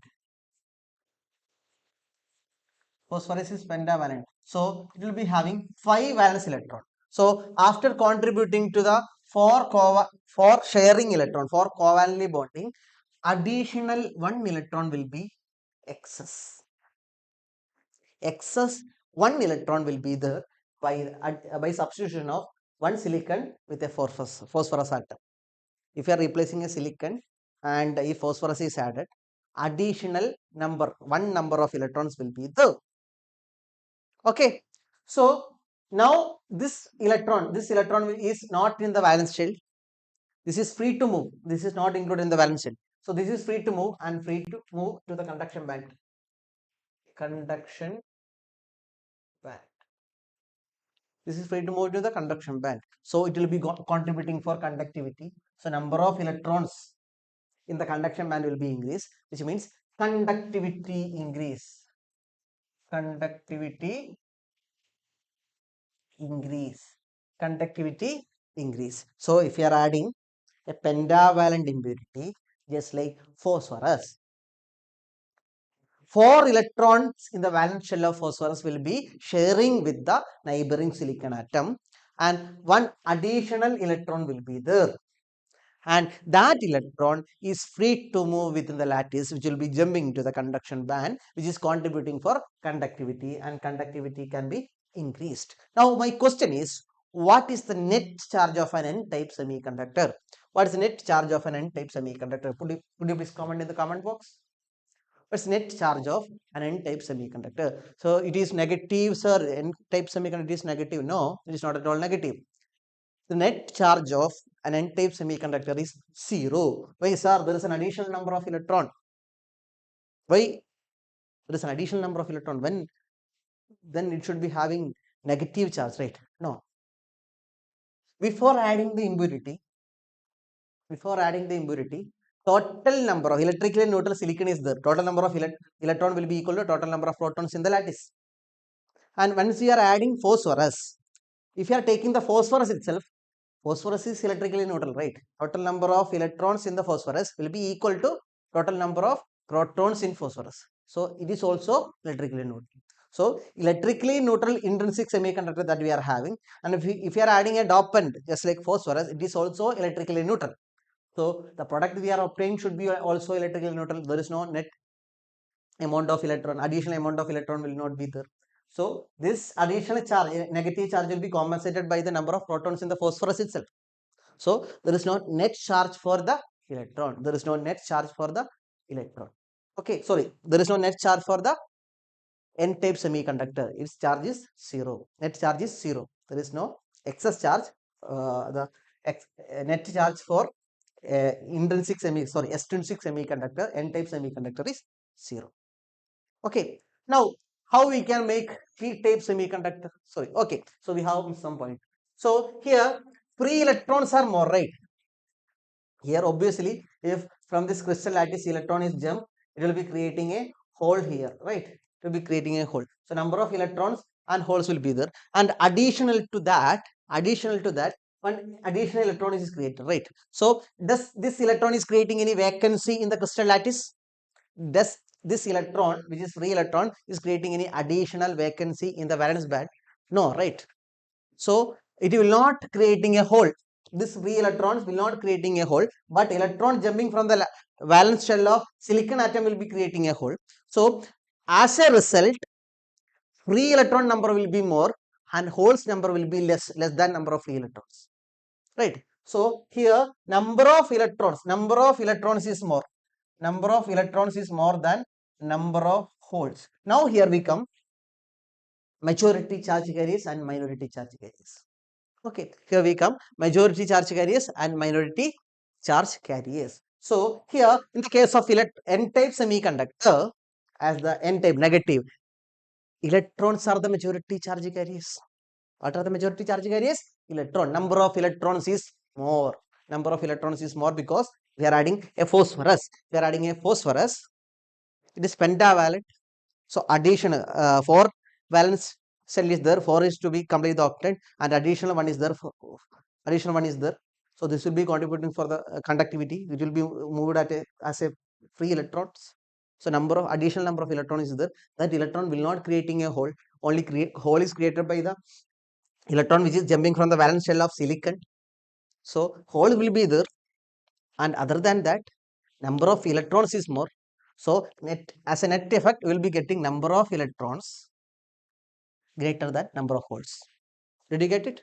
Phosphorus is pentavalent. So it will be having 5 valence electron. So after contributing to the 4 sharing electron, 4 covalently bonding, additional 1 electron will be excess. Excess 1 electron will be there by substitution of 1 silicon with a phosphorus atom. If you are replacing a silicon and if phosphorus is added, additional one number of electrons will be there. Okay, so now this electron is not in the valence shell. This is free to move. This is not included in the valence shell. So this is free to move and free to move to the conduction band. Conduction band. This is free to move to the conduction band. So it will be contributing for conductivity. So number of electrons in the conduction band will be increased, which means conductivity increase. Conductivity increase. Conductivity increase. So if you are adding a pentavalent impurity, just like phosphorus, 4 electrons in the valence shell of phosphorus will be sharing with the neighboring silicon atom, and 1 additional electron will be there. and that electron is free to move within the lattice, which will be jumping into the conduction band, which is contributing for conductivity, and conductivity can be increased. Now my question is, what is the net charge of an n-type semiconductor? What is the net charge of an n-type semiconductor? Could you please comment in the comment box? What's net charge of an n-type semiconductor? So it is negative, sir. N-type semiconductor is negative. No, it is not at all negative. The net charge of an n-type semiconductor is 0. Why, sir? There is an additional number of electron. Why? There is an additional number of electron. When then it should be having negative charge, right? No. Before adding the impurity, total number of electrically neutral silicon is there. Total number of electron will be equal to total number of protons in the lattice. And once we are adding phosphorus, if you are taking the phosphorus itself, phosphorus is electrically neutral, right? Total number of electrons in the phosphorus will be equal to total number of protons in phosphorus. So it is also electrically neutral. So electrically neutral intrinsic semiconductor that we are having, and if you are adding a dopant just like phosphorus, it is also electrically neutral. So the product we are obtaining should be also electrically neutral. There is no net amount of electron, additional amount of electron will not be there. So this additional charge, negative charge, will be compensated by the number of protons in the phosphorus itself. So there is no net charge for the electron. There is no net charge for the electron. Okay, sorry, there is no net charge for the n-type semiconductor. Its charge is 0. Net charge is 0. There is no excess charge. The net charge for extrinsic semiconductor, n-type semiconductor is 0. Okay. Now, how we can make p-type semiconductor? Sorry. Okay. So we have some point. So here, free electrons are more, right? Here, obviously, if from this crystal lattice electron is jumped, it will be creating a hole here, right? It will be creating a hole. So number of electrons and holes will be there. And additional to that, one additional electron is created, right? So does this electron is creating any vacancy in the crystal lattice? Does this electron, which is free electron, is creating any additional vacancy in the valence band? No, right? So it will not creating a hole. This free electrons will not creating a hole, but electron jumping from the valence shell of silicon atom will be creating a hole. So as a result, free electron number will be more and holes number will be less than number of free electrons, right? So here number of electrons is more. Number of electrons is more than number of holes. Now here we come majority charge carriers and minority charge carriers. Okay, here we come majority charge carriers and minority charge carriers. So here in the case of n-type semiconductor, as the n-type negative, electrons are the majority charge carriers. What are the majority charge carriers? Electron. Number of electrons is more. Number of electrons is more because we are adding a phosphorus. It is pentavalent. So addition 4 valence cell is there. 4 is to be complete the octet, and additional one is there. So this will be contributing for the conductivity, which will be moved as a free electrons. So additional number of electrons is there. That electron will not creating a hole. Only hole is created by the electron which is jumping from the valence shell of silicon. So hole will be there, and other than that, number of electrons is more. So as a net effect, we will be getting number of electrons greater than number of holes. Did you get it?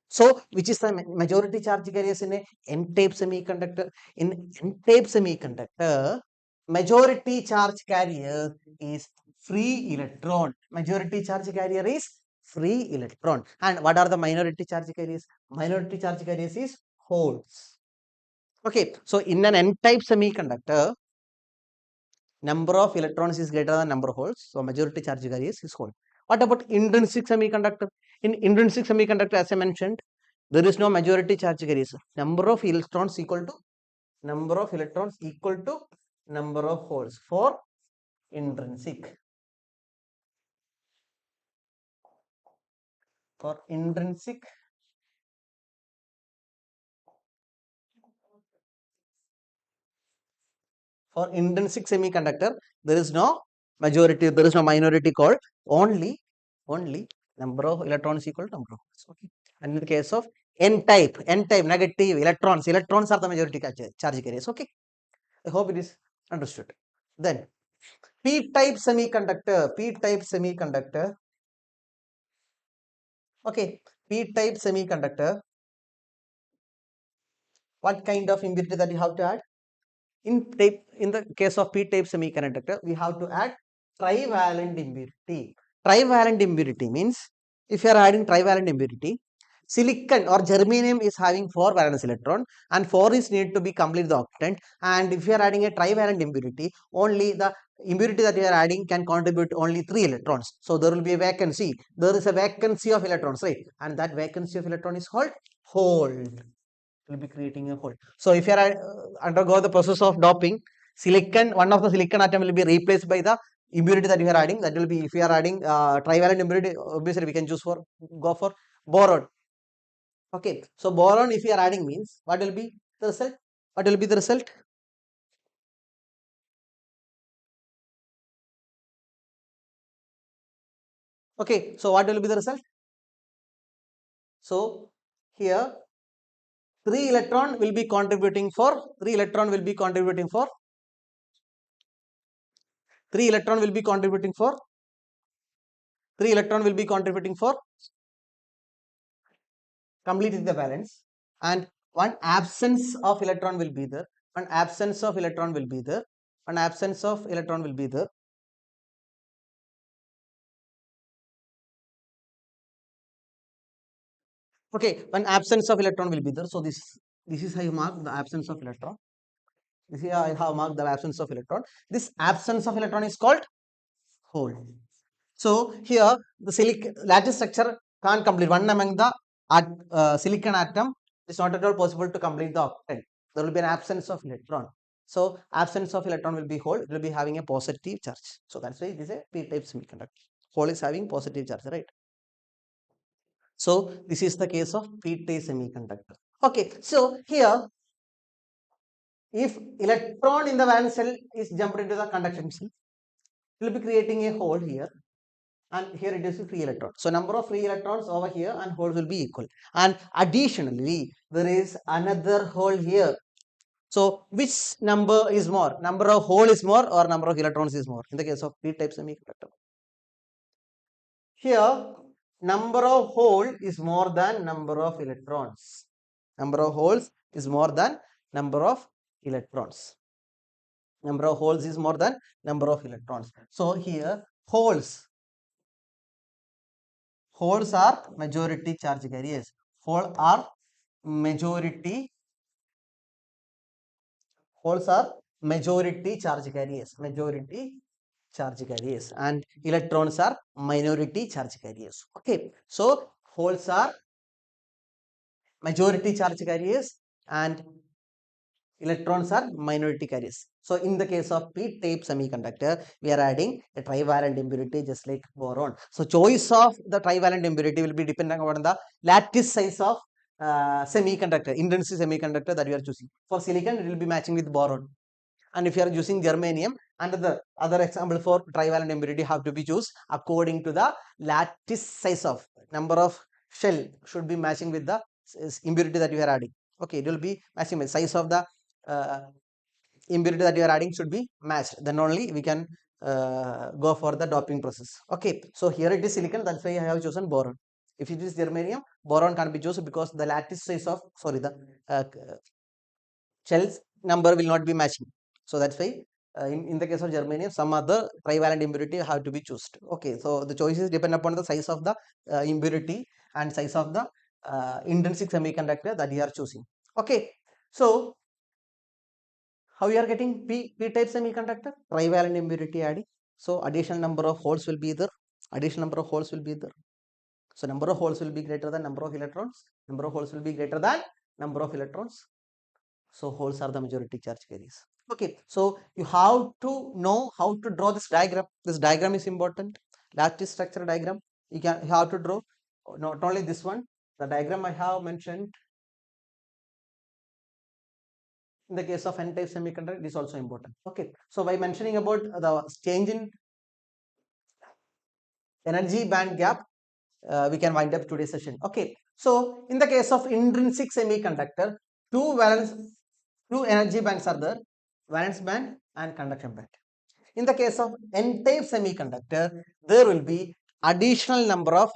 So which is the majority charge carriers in a n-type semiconductor? In n-type semiconductor, majority charge carrier is free electron. Majority charge carrier is free electron. And what are the minority charge carriers? Minority charge carriers is holes. Okay, so in an n-type semiconductor, number of electrons is greater than number of holes. So majority charge carriers is hole. What about intrinsic semiconductor? In intrinsic semiconductor, as I mentioned, there is no majority charge carriers. Number of electrons equal to number of holes for intrinsic. For intrinsic semiconductor, there is no minority called only number of electrons equal to number of holes. Okay. And in the case of N type negative electrons. Electrons are the majority charge carriers. Okay, I hope it is understood. Then p type semiconductor. Okay, p type semiconductor. What kind of impurity that you have to add? In the case of p-type semiconductor, we have to add trivalent impurity. Trivalent impurity means if you are adding trivalent impurity, silicon or germanium is having 4 valence electron and 4 is need to be complete the octant, and if you are adding a trivalent impurity, only the impurity that you are adding can contribute only 3 electrons. So there will be a vacancy. There is a vacancy of electrons, right? And that vacancy of electron is called hole. Will be creating a hole. So if you are undergo the process of doping, silicon, one of the silicon atom will be replaced by the impurity that you are adding. That will be, if you are adding trivalent impurity, obviously we can choose for, go for boron. Okay, so boron if you are adding means what will be the result? What will be the result? Okay, so what will be the result? So here 3 electron will be contributing for 3 electron will be contributing for 3 electron will be contributing for 3 electron will be contributing for completing the balance, and one absence of electron will be there, one absence of electron will be there, one absence of electron will be there. Okay, one absence of electron will be there. So this is how you mark the absence of electron. This is how I have marked the absence of electron. This absence of electron is called hole. So here the silicon lattice structure can't complete. One among the silicon atom is not at all possible to complete the octet. There will be an absence of electron. So absence of electron will be hole. It will be having a positive charge. So that's why it is a p-type semiconductor. Hole is having positive charge, right? So this is the case of p-type semiconductor. Okay. So here, if electron in the valence shell is jumped into the conduction shell, it will be creating a hole here, and here it is free electron. So number of free electrons over here and holes will be equal. And additionally, there is another hole here. So which number is more? Number of hole is more or number of electrons is more in the case of p-type semiconductor? Here, number of hole is more than number of electrons. Number of holes is more than number of electrons. Number of holes is more than number of electrons. So here holes are majority charge carriers. Holes are majority holes are majority charge carriers. Majority charge carriers, and electrons are minority charge carriers. Okay, so holes are majority charge carriers and electrons are minority carriers. So in the case of p-type semiconductor, we are adding a trivalent impurity just like boron. So choice of the trivalent impurity will be dependent on the lattice size of semiconductor, intensity semiconductor that we are choosing. For silicon, it will be matching with boron. And if you are using germanium, and the other example for trivalent impurity have to be choose according to the lattice size of number of shell should be matching with the impurity that you are adding. Okay, it will be matching with size of the uh, impurity that you are adding should be matched. Then only we can go for the doping process. Okay, so here it is silicon. That's why I have chosen boron. If it is germanium, boron can't be chosen because the lattice size of the uh, shells number will not be matching. So that's why in the case of germanium, some other trivalent impurity have to be chosen. Okay, so the choices depend upon the size of the impurity and size of the intrinsic semiconductor that you are choosing. Okay, so how you are getting p-type semiconductor? Trivalent impurity adding. So additional number of holes will be there. Additional number of holes will be there. So number of holes will be greater than number of electrons. Number of holes will be greater than number of electrons. So holes are the majority charge carriers. Okay, so you have to know how to draw this diagram. This diagram is important. Lattice structure diagram. You have to draw not only this one. The diagram I have mentioned in the case of n-type semiconductor, it is also important. Okay, so by mentioning about the change in energy band gap, we can wind up today's session. Okay, So in the case of intrinsic semiconductor, two energy bands are there, valence band and conduction band. In the case of n-type semiconductor, there will be additional number of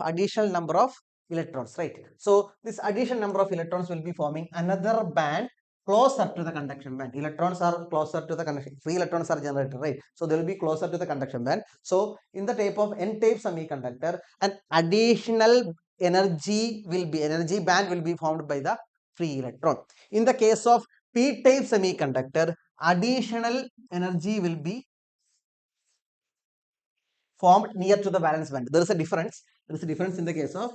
electrons, right? So this additional number of electrons will be forming another band closer to the conduction band. Electrons are closer to the conduction. Free electrons are generated, right? So they will be closer to the conduction band. So in the type of n-type semiconductor, an additional energy band will be formed by the free electron. In the case of p-type semiconductor, additional energy will be formed near to the valence band. There is a difference. There is a difference in the case of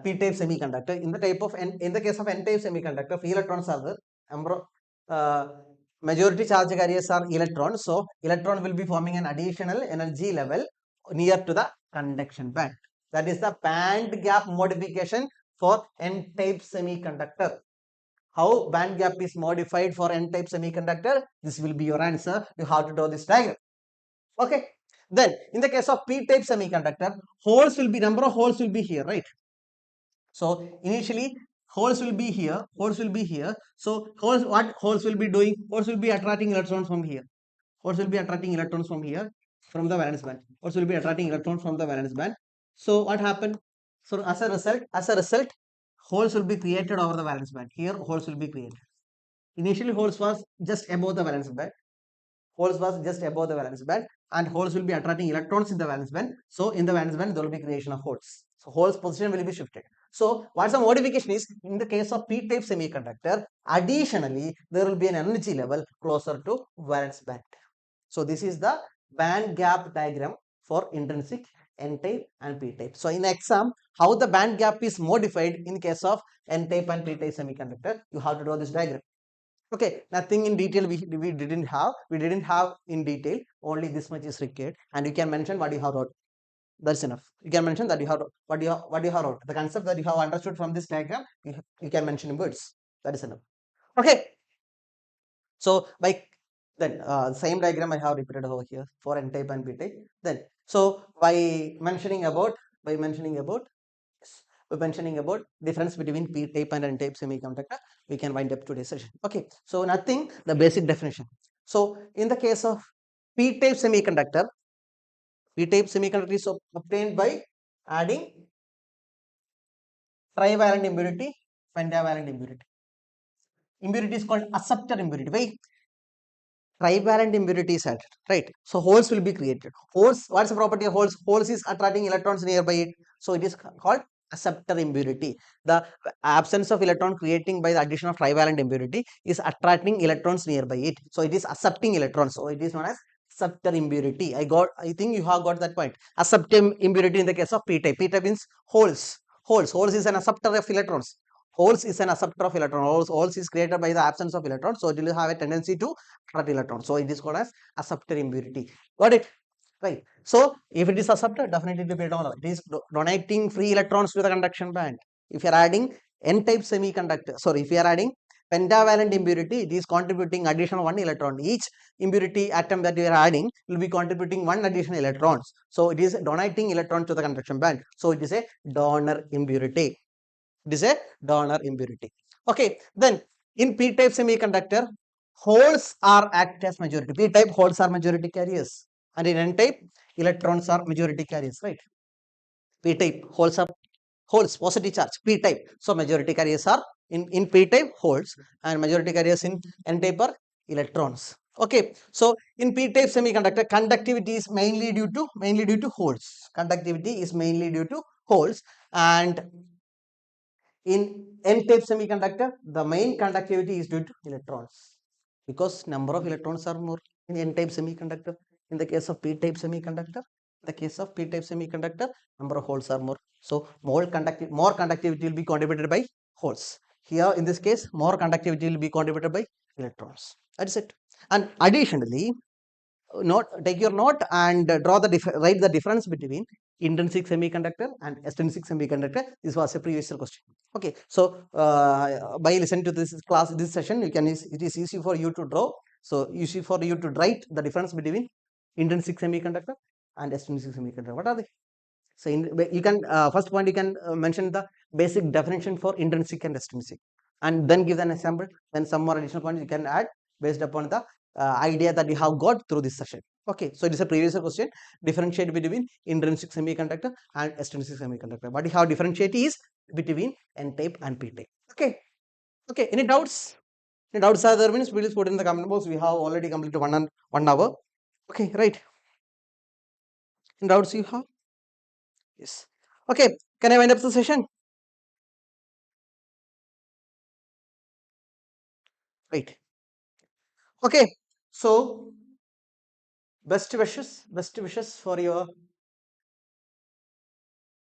p-type semiconductor. In the case of n-type semiconductor, free electrons are there. Majority charge carriers are electrons. So electron will be forming an additional energy level near to the conduction band. That is the band gap modification for n-type semiconductor. How band gap is modified for n-type semiconductor? This will be your answer. You have to draw this diagram. Okay. Then in the case of p-type semiconductor, number of holes will be here, right? So initially holes will be here. So what holes will be doing? Holes will be attracting electrons from here. Holes will be attracting electrons from here, from the valence band. Holes will be attracting electrons from the valence band. So what happened? So as a result, holes will be created over the valence band. Here holes will be created. Initially holes was just above the valence band. Holes was just above the valence band, and holes will be attracting electrons in the valence band. So in the valence band there will be creation of holes. So holes position will be shifted. So what's the modification is, in the case of p-type semiconductor, additionally there will be an energy level closer to valence band. So this is the band gap diagram for intrinsic n-type and p-type. So in exam, how the band gap is modified in case of n-type and p-type semiconductor, you have to draw this diagram. Okay, nothing in detail we didn't have in detail, only this much is required, and you can mention what you have wrote. That's enough. You can mention that you have what you have wrote. The concept that you have understood from this diagram, you can mention in words. That is enough. Okay. So by then same diagram I have repeated over here for n-type and p-type. Then so by mentioning about difference between p-type and n-type semiconductor, we can wind up today's session. Okay, so nothing, the basic definition. So in the case of p-type semiconductor is obtained by adding trivalent impurity, pentavalent impurity. Impurity is called acceptor impurity. Why? Trivalent impurity is added, right? So holes will be created. Holes, what's the property of holes? Holes is attracting electrons nearby it. So it is called acceptor impurity. The absence of electron creating by the addition of trivalent impurity is attracting electrons nearby it. So it is accepting electrons. So it is known as acceptor impurity. I think you have got that point. Acceptor impurity in the case of p-type. P-type means holes. Holes is an acceptor of electrons. Holes is an acceptor of electrons. Holes is created by the absence of electrons. So it will have a tendency to attract electrons. So it is called as acceptor impurity. Got it? Right. So if it is acceptor, definitely it will be donor. It is donating free electrons to the conduction band. If you are adding n-type semiconductor, if you are adding pentavalent impurity, it is contributing additional 1 electron. Each impurity atom that you are adding will be contributing 1 additional electrons. So it is donating electron to the conduction band. So it is a donor impurity. It is a donor impurity. Okay, then in p-type semiconductor, holes are act as majority. P-type holes are majority carriers, and in n-type electrons are majority carriers, right? P-type holes are positive charge. P-type, so majority carriers are in p-type holes, and majority carriers in n-type are electrons. Okay, so in p-type semiconductor, conductivity is mainly due to holes. Conductivity is mainly due to holes, and in n-type semiconductor, the main conductivity is due to electrons, because number of electrons are more in n-type semiconductor. In the case of p-type semiconductor, number of holes are more. So more conductivity will be contributed by holes. Here in this case, more conductivity will be contributed by electrons. That's it. And additionally, take your note and write the difference between intrinsic semiconductor and extrinsic semiconductor. This was a previous question. Okay, so by listening to this session, it is easy for you to draw. So easy for you to write the difference between intrinsic semiconductor and extrinsic semiconductor. What are they? So you can first point you can mention the basic definition for intrinsic and extrinsic, and then give an example. Then some more additional points you can add based upon the idea that you have got through this session. Okay, so it is a previous question. Differentiate between intrinsic semiconductor and extrinsic semiconductor. What you have differentiate is between N type and P type. Okay. Okay. Any doubts? Any doubts are there? Means please put in the comment box. We have already completed 1 hour. Okay, right. Any doubts you have? Yes. Okay. Can I wind up the session? Right. Okay. So best wishes for your.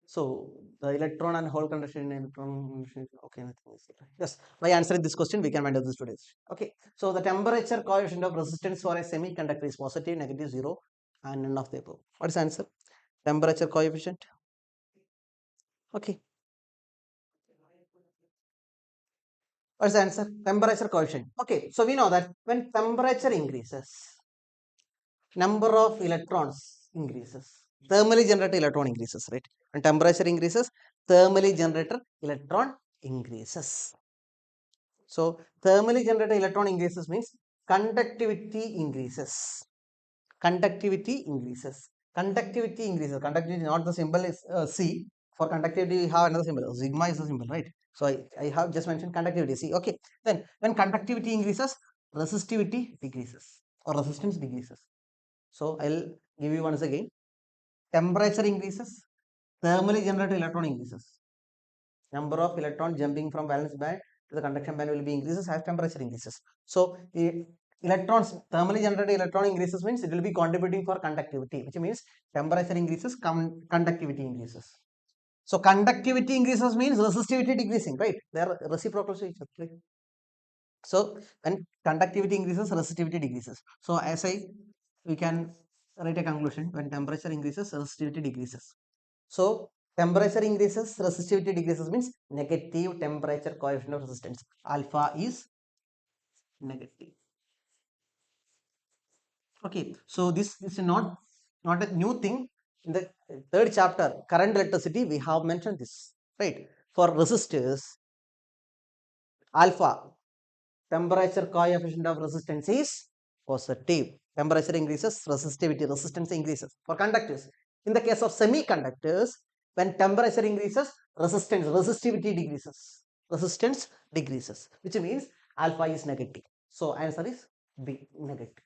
So the electron and hole conduction in electron. Okay, nothing is there. Yes. By answering this question, we can wind up this today's. Okay. So the temperature coefficient of resistance for a semiconductor is positive, negative, zero, and none of the above. What is the answer? Temperature coefficient. Okay. What's the answer? Temperature coefficient. Okay. So we know that when temperature increases, number of electrons increases. Thermally generated electron increases, right? When temperature increases, thermally generated electron increases. So thermally generated electron increases means conductivity increases. Conductivity increases. Conductivity increases. Conductivity, not the symbol is C. For conductivity, we have another symbol. Sigma is the symbol, right? So I have just mentioned conductivity. See, okay. Then when conductivity increases, resistivity decreases or resistance decreases. So I'll give you once again. Temperature increases, thermally generated electron increases. Number of electron jumping from valence band to the conduction band will be increases as temperature increases. So electrons, thermally generated electron increases means it will be contributing for conductivity, which means temperature increases, conductivity increases. So conductivity increases means resistivity decreasing, right? They are reciprocal to each other, right? So when conductivity increases, resistivity decreases. So as we can write a conclusion: when temperature increases, resistivity decreases. So temperature increases, resistivity decreases means negative temperature coefficient of resistance. Alpha is negative. Okay, so this is not a new thing. In the third chapter, current electricity, we have mentioned this, right? For resistors, alpha, temperature coefficient of resistance is positive. Temperature increases, resistance increases. For conductors, in the case of semiconductors, when temperature increases, resistivity decreases. Resistance decreases, which means alpha is negative. So answer is B, negative.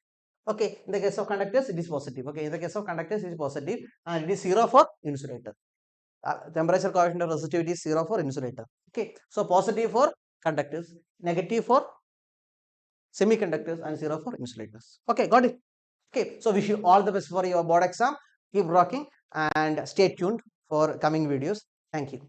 Okay, in the case of conductors, it is positive. Okay, in the case of conductors, it is positive, and it is zero for insulator. Temperature coefficient of resistivity is zero for insulator. Okay, so positive for conductors, negative for semiconductors, and zero for insulators. Okay, got it. Okay, so wish you all the best for your board exam. Keep rocking and stay tuned for coming videos. Thank you.